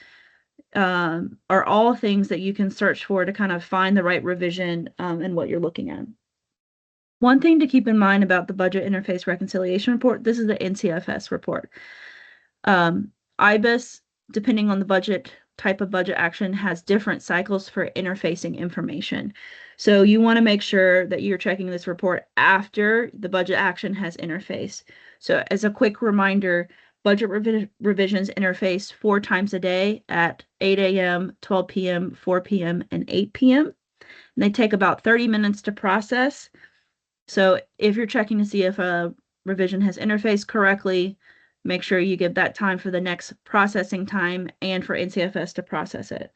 are all things that you can search for to kind of find the right revision and what you're looking at. One thing to keep in mind about the budget interface reconciliation report, this is the NCFS report. IBIS, depending on the type of budget action, has different cycles for interfacing information. So you want to make sure that you're checking this report after the budget action has interfaced. So as a quick reminder, budget revisions interface 4 times a day at 8 a.m., 12 p.m., 4 p.m., and 8 p.m. And they take about 30 minutes to process. So if you're checking to see if a revision has interfaced correctly, make sure you give that time for the next processing time and for NCFS to process it.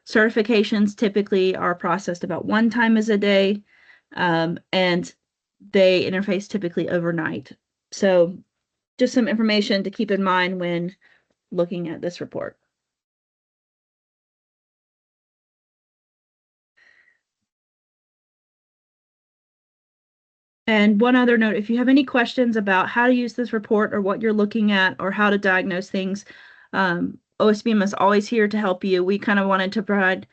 Certifications typically are processed about 1 time as a day, and they interface typically overnight. So just some information to keep in mind when looking at this report. And one other note, if you have any questions about how to use this report or what you're looking at or how to diagnose things, OSBM is always here to help you. We kind of wanted to provide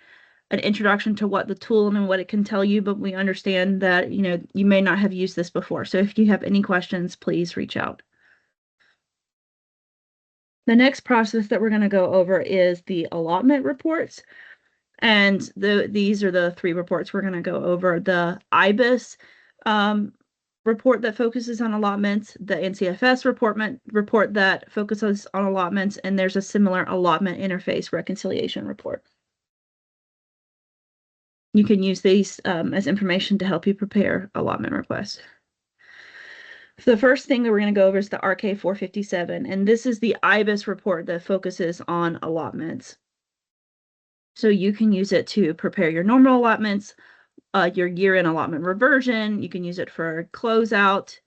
an introduction to what the tool and what it can tell you, but we understand that, you may not have used this before. So if you have any questions, please reach out. The next process that we're going to go over is the allotment reports. And these are the 3 reports we're going to go over. The IBIS report that focuses on allotments, the NCFS report that focuses on allotments, and there's a similar allotment interface reconciliation report. You can use these as information to help you prepare allotment requests. So the first thing that we're going to go over is the RK 457, and this is the IBIS report that focuses on allotments. So you can use it to prepare your normal allotments, your year-end allotment reversion. You can use it for closeout.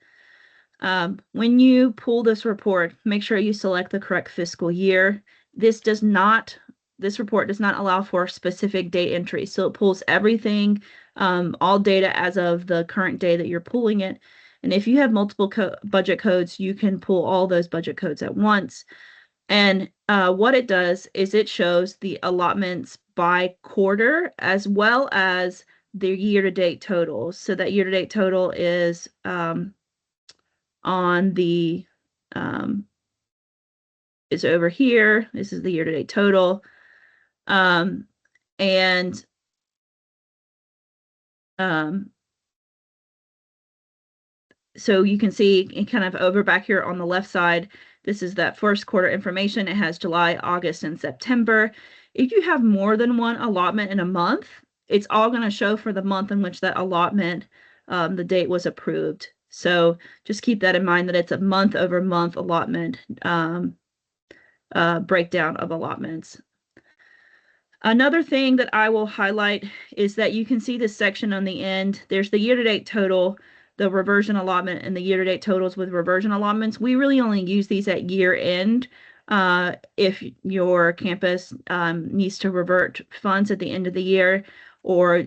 When you pull this report, make sure you select the correct fiscal year. This report does not allow for specific date entry. So it pulls everything, all data as of the current day that you're pulling it. And if you have multiple budget codes, you can pull all those budget codes at once. And what it does is it shows the allotments by quarter as well as the year-to-date totals. So that year-to-date total is is over here. This is the year-to-date total. So you can see kind of over back here on the left side, this is that first quarter information. It has July, August, and September. If you have more than one allotment in a month, it's all going to show for the month in which that allotment, the date was approved. So just keep that in mind, that it's a month over month allotment breakdown of allotments. Another thing that I will highlight is that you can see this section on the end. There's the year-to-date total, the reversion allotment, and the year-to-date totals with reversion allotments. We really only use these at year end if your campus needs to revert funds at the end of the year or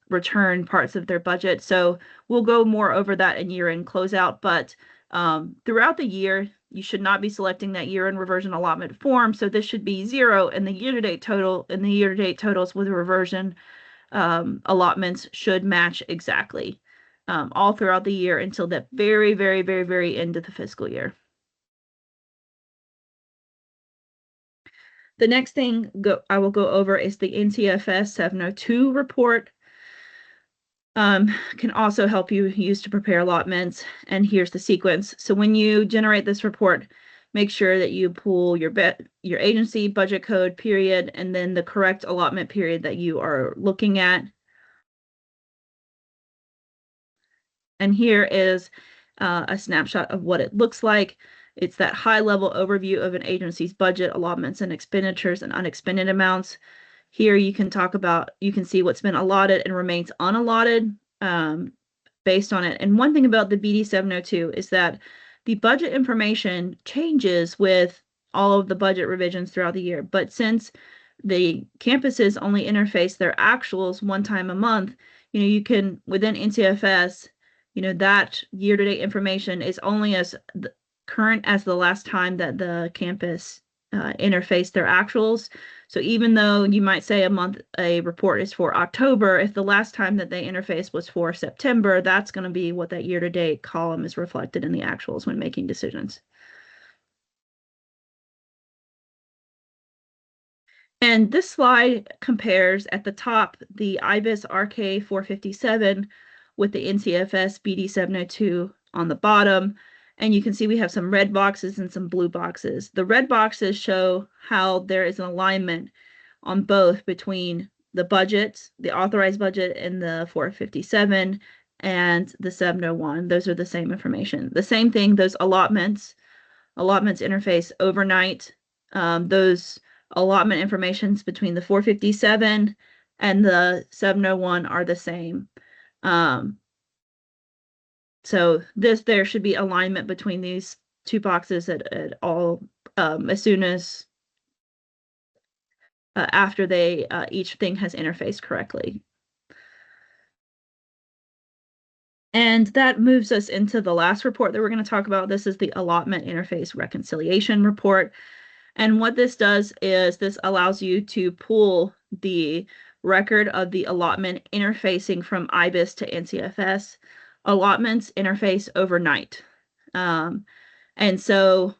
return parts of their budget. So we'll go more over that in year-end closeout, but throughout the year, you should not be selecting that year-end reversion allotment form. So this should be 0, and the year-to-date total and the year-to-date totals with reversion allotments should match exactly all throughout the year until the very, very, very, very end of the fiscal year. The next thing I will go over is the NCFS 702 report. Can also help you use to prepare allotments. And here's the sequence. So when you generate this report, make sure that you pull your agency budget code period and then the correct allotment period that you are looking at. And here is a snapshot of what it looks like. It's that high-level overview of an agency's budget, allotments, and expenditures and unexpended amounts. Here you can see what's been allotted and remains unallotted based on it. And one thing about the BD 702 is that the budget information changes with all of the budget revisions throughout the year. But since the campuses only interface their actuals one time a month, you can, within NCFS, that year-to-date information is only as current as the last time that the campus interface their actuals. So even though you might say a report is for October, if the last time that they interface was for September, that's going to be what that year-to-date column is reflected in the actuals when making decisions. And this slide compares at the top the IBIS RK 457 with the NCFS BD 702 on the bottom. And you can see we have some red boxes and some blue boxes. The red boxes show how there is an alignment on both between the budget, the authorized budget in the 457 and the 701. Those are the same information. The same thing, those allotments interface overnight. Those allotment informations between the 457 and the 701 are the same. So there should be alignment between these two boxes at all as soon as after each thing has interfaced correctly. And that moves us into the last report that we're going to talk about. This is the allotment interface reconciliation report. And what this does is this allows you to pull the record of the allotment interfacing from IBIS to NCFS. Allotments interface overnight. And so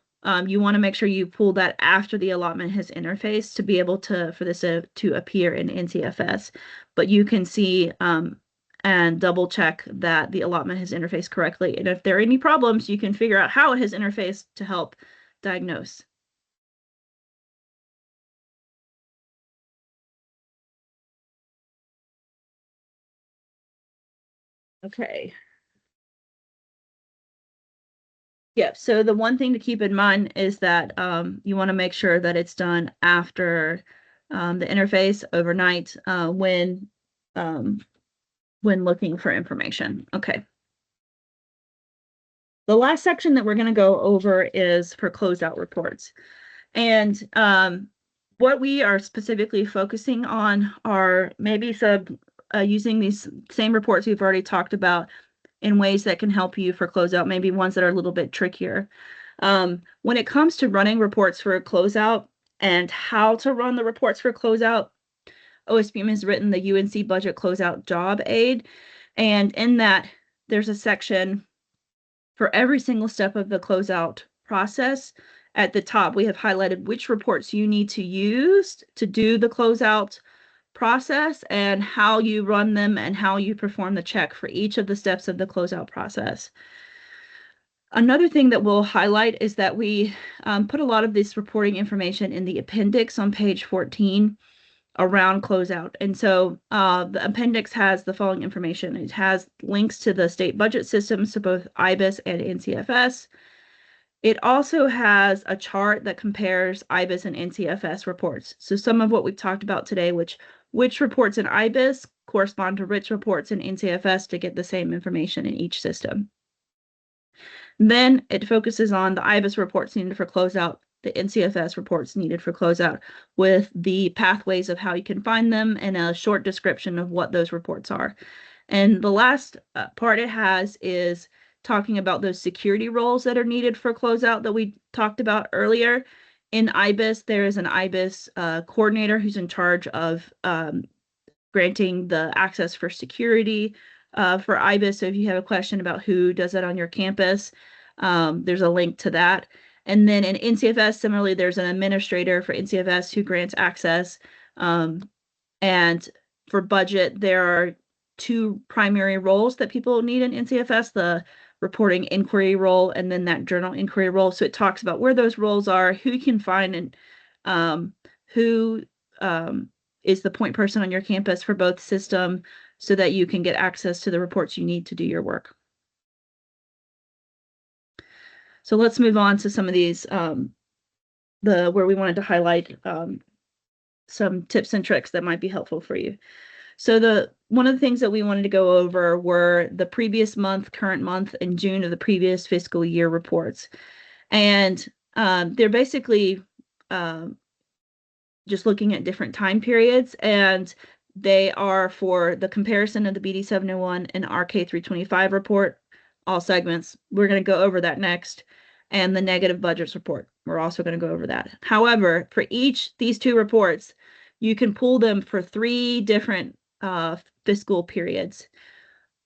you want to make sure you pull that after the allotment has interfaced to be able for this to appear in NCFS. But you can see and double check that the allotment has interfaced correctly. And if there are any problems, you can figure out how it has interfaced to help diagnose. Okay. Yeah, so the one thing to keep in mind is that you want to make sure that it's done after the interface overnight when looking for information. Okay. The last section that we're going to go over is for closeout reports. And what we are specifically focusing on are maybe using these same reports we've already talked about in ways that can help you for closeout, maybe ones that are a little bit trickier. When it comes to running reports for a closeout and how to run the reports for closeout, OSBM has written the UNC Budget Closeout Job Aid. And in that, there's a section for every single step of the closeout process. At the top, we have highlighted which reports you need to use to do the closeout process and how you run them and how you perform the check for each of the steps of the closeout process. Another thing that we'll highlight is that we put a lot of this reporting information in the appendix on page 14 around closeout. And so the appendix has the following information. It has links to the state budget systems, to both IBIS and NCFS. It also has a chart that compares IBIS and NCFS reports. So some of what we've talked about today, which reports in IBIS correspond to which reports in NCFS to get the same information in each system. Then it focuses on the IBIS reports needed for closeout, the NCFS reports needed for closeout, with the pathways of how you can find them and a short description of what those reports are. And the last part it has is talking about those security roles that are needed for closeout that we talked about earlier. In IBIS, there is an IBIS coordinator who's in charge of granting the access for security for IBIS. So if you have a question about who does that on your campus, there's a link to that. And then in NCFS, similarly, there's an administrator for NCFS who grants access. And for budget, there are two primary roles that people need in NCFS, the reporting inquiry role and then that journal inquiry role. So it talks about where those roles are, who you can find, and who is the point person on your campus for both system so that you can get access to the reports you need to do your work. So let's move on to some of these, where we wanted to highlight some tips and tricks that might be helpful for you. So one of the things that we wanted to go over were the previous month, current month, and June of the previous fiscal year reports. And they're basically just looking at different time periods, and they are for the comparison of the BD 701 and RK 325 report, all segments. We're going to go over that next. And the negative budgets report. We're also going to go over that. However, for these two reports, you can pull them for 3 different fiscal periods.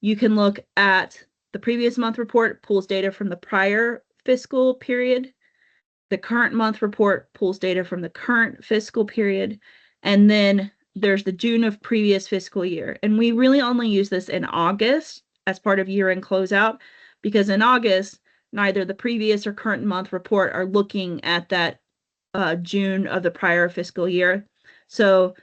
You can look at the previous month report, pulls data from the prior fiscal period. The current month report pulls data from the current fiscal period. And then there's the June of previous fiscal year. And we really only use this in August as part of year-end closeout, because in August, neither the previous or current month report are looking at that June of the prior fiscal year. So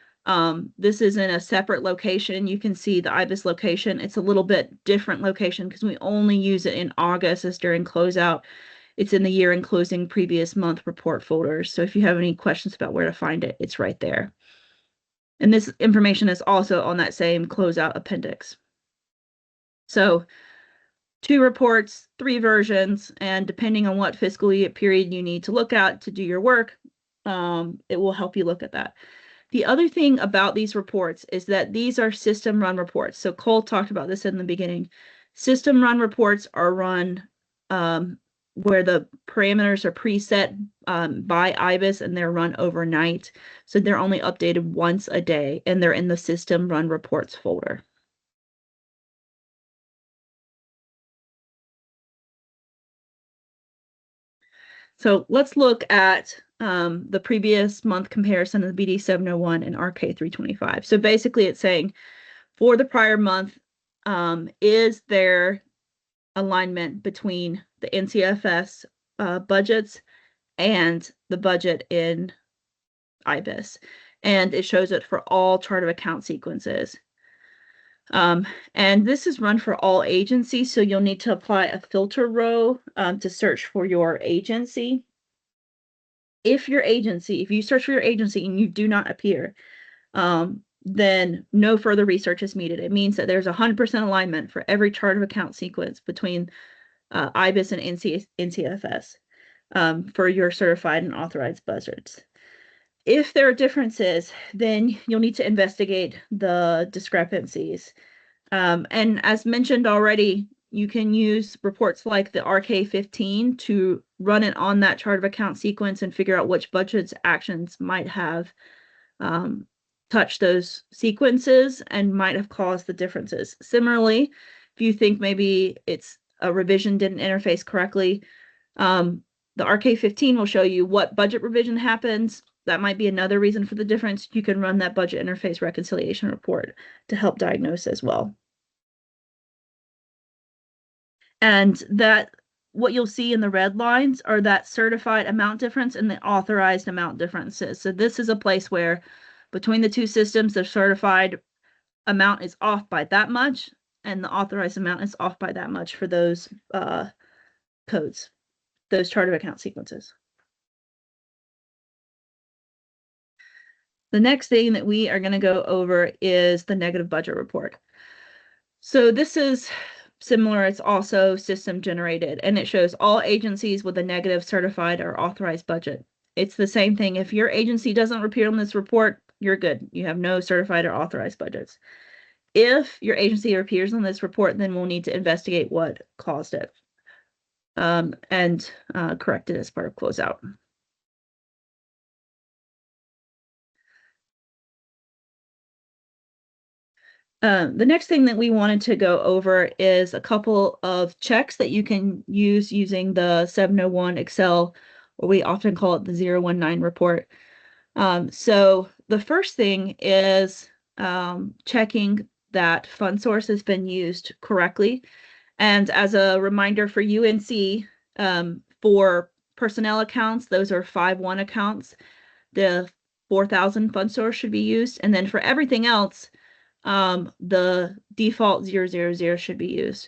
this is in a separate location. You can see the IBIS location. It's a little bit different location because we only use it in August as during closeout. It's in the year and closing previous month report folders. So if you have any questions about where to find it, it's right there. And this information is also on that same closeout appendix. So 2 reports, 3 versions, and depending on what fiscal year period you need to look at to do your work, it will help you look at that. The other thing about these reports is that these are system run reports. So Cole talked about this in the beginning. System run reports are run where the parameters are preset by IBIS and they're run overnight. So they're only updated once a day and they're in the system run reports folder. So let's look at the previous month comparison of the BD 701 and RK 325. So basically it's saying for the prior month, is there alignment between the NCFS budgets and the budget in IBIS? And it shows it for all chart of account sequences. And this is run for all agencies, so you'll need to apply a filter row to search for your agency. If you search for your agency and you do not appear, then no further research is needed. It means that there's 100% alignment for every chart of account sequence between IBIS and NCFS for your certified and authorized budgets. If there are differences, then you'll need to investigate the discrepancies. And as mentioned already, you can use reports like the RK15 to run it on that chart of account sequence and figure out which budgets actions might have touched those sequences and might have caused the differences. Similarly, if you think maybe it's a revision didn't interface correctly, the RK15 will show you what budget revision happens. That might be another reason for the difference. You can run that budget interface reconciliation report to help diagnose as well. And that what you'll see in the red lines are that certified amount difference and the authorized amount differences. So this is a place where between the two systems, the certified amount is off by that much and the authorized amount is off by that much for those codes, those chart of account sequences. The next thing that we are going to go over is the negative budget report. So this is similar. It's also system generated, and it shows all agencies with a negative certified or authorized budget. It's the same thing. If your agency doesn't appear on this report, you're good. You have no certified or authorized budgets. If your agency appears on this report, then we'll need to investigate what caused it and correct it as part of closeout. The next thing that we wanted to go over is a couple of checks that you can use using the 701 Excel or we often call it the 019 report. So the first thing is checking that fund source has been used correctly. And as a reminder for UNC, for personnel accounts, those are 5-1 accounts. The 4,000 fund source should be used. And then for everything else, the default 000 should be used.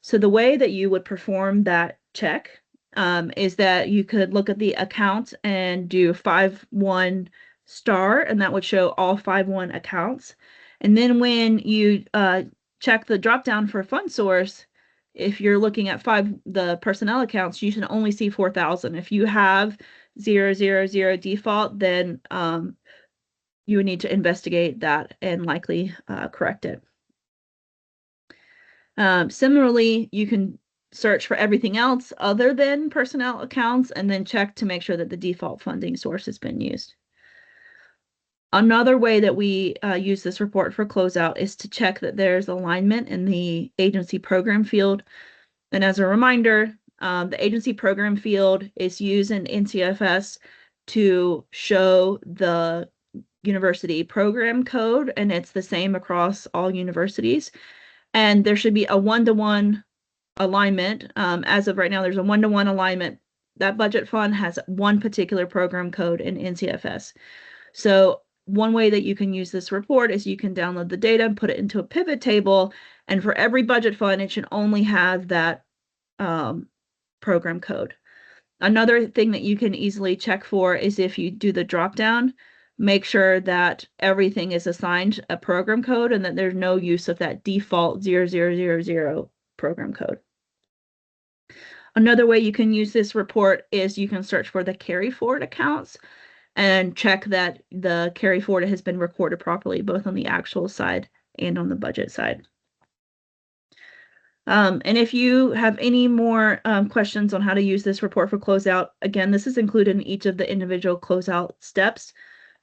So the way that you would perform that check is that you could look at the account and do 5-1 star, and that would show all 5-1 accounts. And then when you check the drop down for fund source, if you're looking at the personnel accounts, you should only see 4,000. If you have 000 default, then you would need to investigate that and likely correct it. Similarly, you can search for everything else other than personnel accounts and then check to make sure that the default funding source has been used. Another way that we use this report for closeout is to check that there's alignment in the agency program field. And as a reminder, the agency program field is used in NCFS to show the university program code, and it's the same across all universities. And there should be a one-to-one alignment. As of right now, there's a one-to-one alignment. That budget fund has one particular program code in NCFS. So one way that you can use this report is you can download the data and put it into a pivot table. And for every budget fund, it should only have that program code. Another thing that you can easily check for is if you do the drop down, make sure that everything is assigned a program code and that there's no use of that default 0000 program code. Another way you can use this report is you can search for the carry forward accounts and check that the carry forward has been recorded properly, both on the actual side and on the budget side. And if you have any more questions on how to use this report for closeout, again, this is included in each of the individual closeout steps.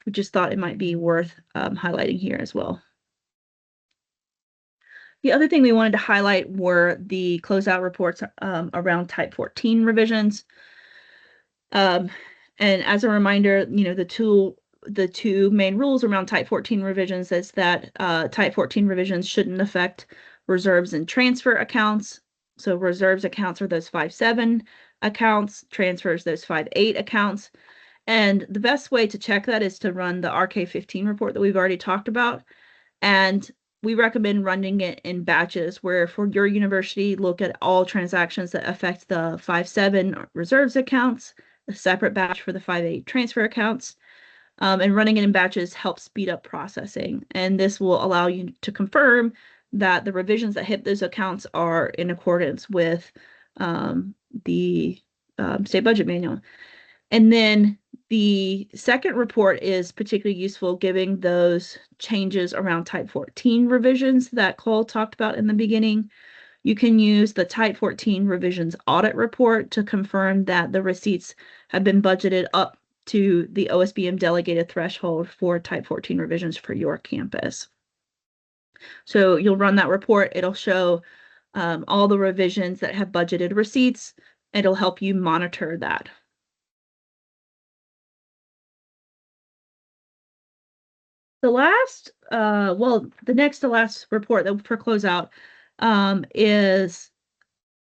We just thought it might be worth highlighting here as well. The other thing we wanted to highlight were the closeout reports around Type 14 revisions. And as a reminder, the two main rules around Type 14 revisions is that Type 14 revisions shouldn't affect reserves and transfer accounts. So reserves accounts are those 5-7 accounts, transfers those 5-8 accounts. And the best way to check that is to run the RK15 report that we've already talked about. And we recommend running it in batches where for your university, look at all transactions that affect the 5-7 reserves accounts, a separate batch for the 5-8 transfer accounts. And running it in batches helps speed up processing. And this will allow you to confirm that the revisions that hit those accounts are in accordance with the state budget manual. And then the second report is particularly useful giving those changes around Type 14 revisions that Cole talked about in the beginning. You can use the Type 14 revisions audit report to confirm that the receipts have been budgeted up to the OSBM delegated threshold for Type 14 revisions for your campus. So you'll run that report. It'll show all the revisions that have budgeted receipts. It'll help you monitor that. The next to last report that for closeout is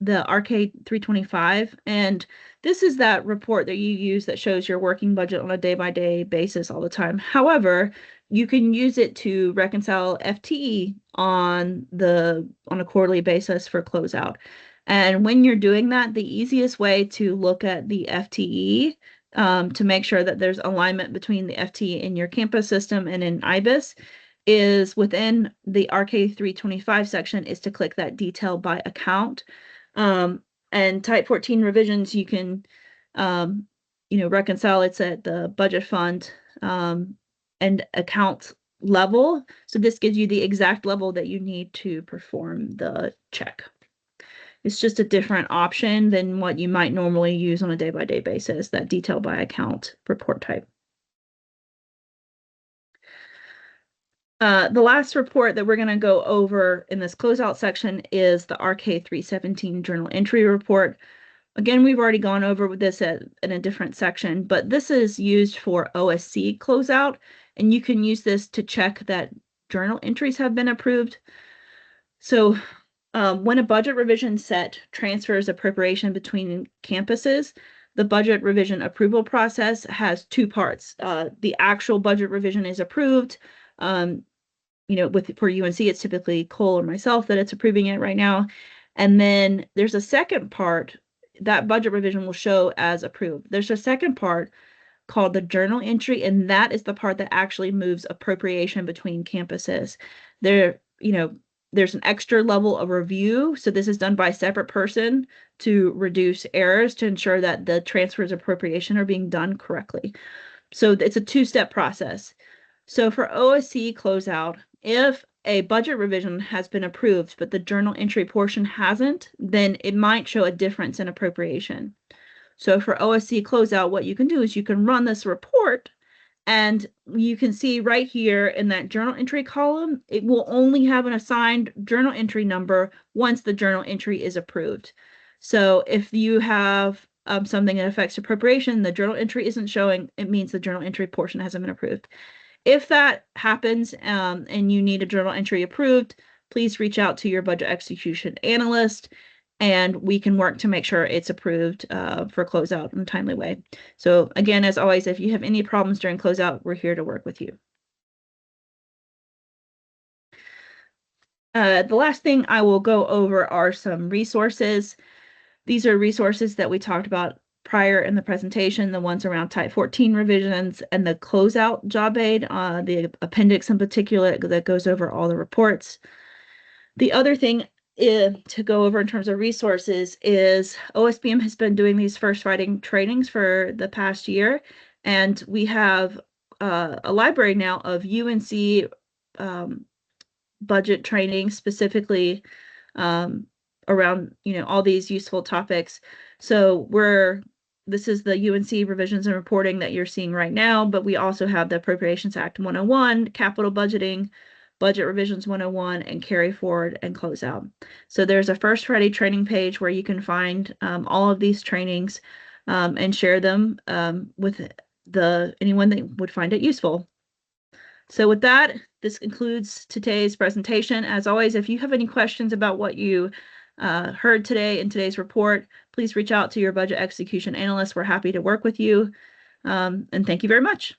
the RK 325. And this is that report that you use that shows your working budget on a day-by-day basis all the time. However, you can use it to reconcile FTE on a quarterly basis for closeout. And when you're doing that, the easiest way to look at the FTE to make sure that there's alignment between the FTE in your campus system and in IBIS is within the RK 325 section is to click that detail by account. And Type 14 revisions, you can, reconcile it's at the budget fund and account level. So this gives you the exact level that you need to perform the check. It's just a different option than what you might normally use on a day-by-day basis, that detail by account report type. The last report that we're going to go over in this closeout section is the RK 317 journal entry report. Again, we've already gone over this in a different section, but this is used for OSC closeout, and you can use this to check that journal entries have been approved. So when a budget revision set transfers appropriation between campuses, the budget revision approval process has two parts. The actual budget revision is approved. For UNC, it's typically Cole or myself that it's approving it right now. And then there's a second part that budget revision will show as approved. There's a second part called the journal entry, and that is the part that actually moves appropriation between campuses. There's an extra level of review. So this is done by a separate person to reduce errors to ensure that the transfers of appropriation are being done correctly. So it's a two-step process. So for OSC closeout, if a budget revision has been approved, but the journal entry portion hasn't, then it might show a difference in appropriation. So for OSC closeout, what you can do is you can run this report, and you can see right here in that journal entry column, it will only have an assigned journal entry number once the journal entry is approved. So if you have something that affects appropriation, the journal entry isn't showing, it means the journal entry portion hasn't been approved. If that happens and you need a journal entry approved, please reach out to your budget execution analyst, and we can work to make sure it's approved for closeout in a timely way. So again, as always, if you have any problems during closeout, we're here to work with you. The last thing I will go over are some resources. These are resources that we talked about prior in the presentation, the ones around Type 14 revisions and the closeout job aid, the appendix in particular that goes over all the reports. The other thing to go over in terms of resources is OSBM has been doing these first writing trainings for the past year, and we have a library now of UNC budget training specifically around all these useful topics. So this is the UNC revisions and reporting that you're seeing right now, but we also have the Appropriations Act 101, capital budgeting, budget revisions 101, and carry forward and closeout. So there's a First Friday training page where you can find all of these trainings and share them with anyone that would find it useful. So with that, this concludes today's presentation. As always, if you have any questions about what you heard today in today's report, please reach out to your budget execution analyst. We're happy to work with you. And thank you very much.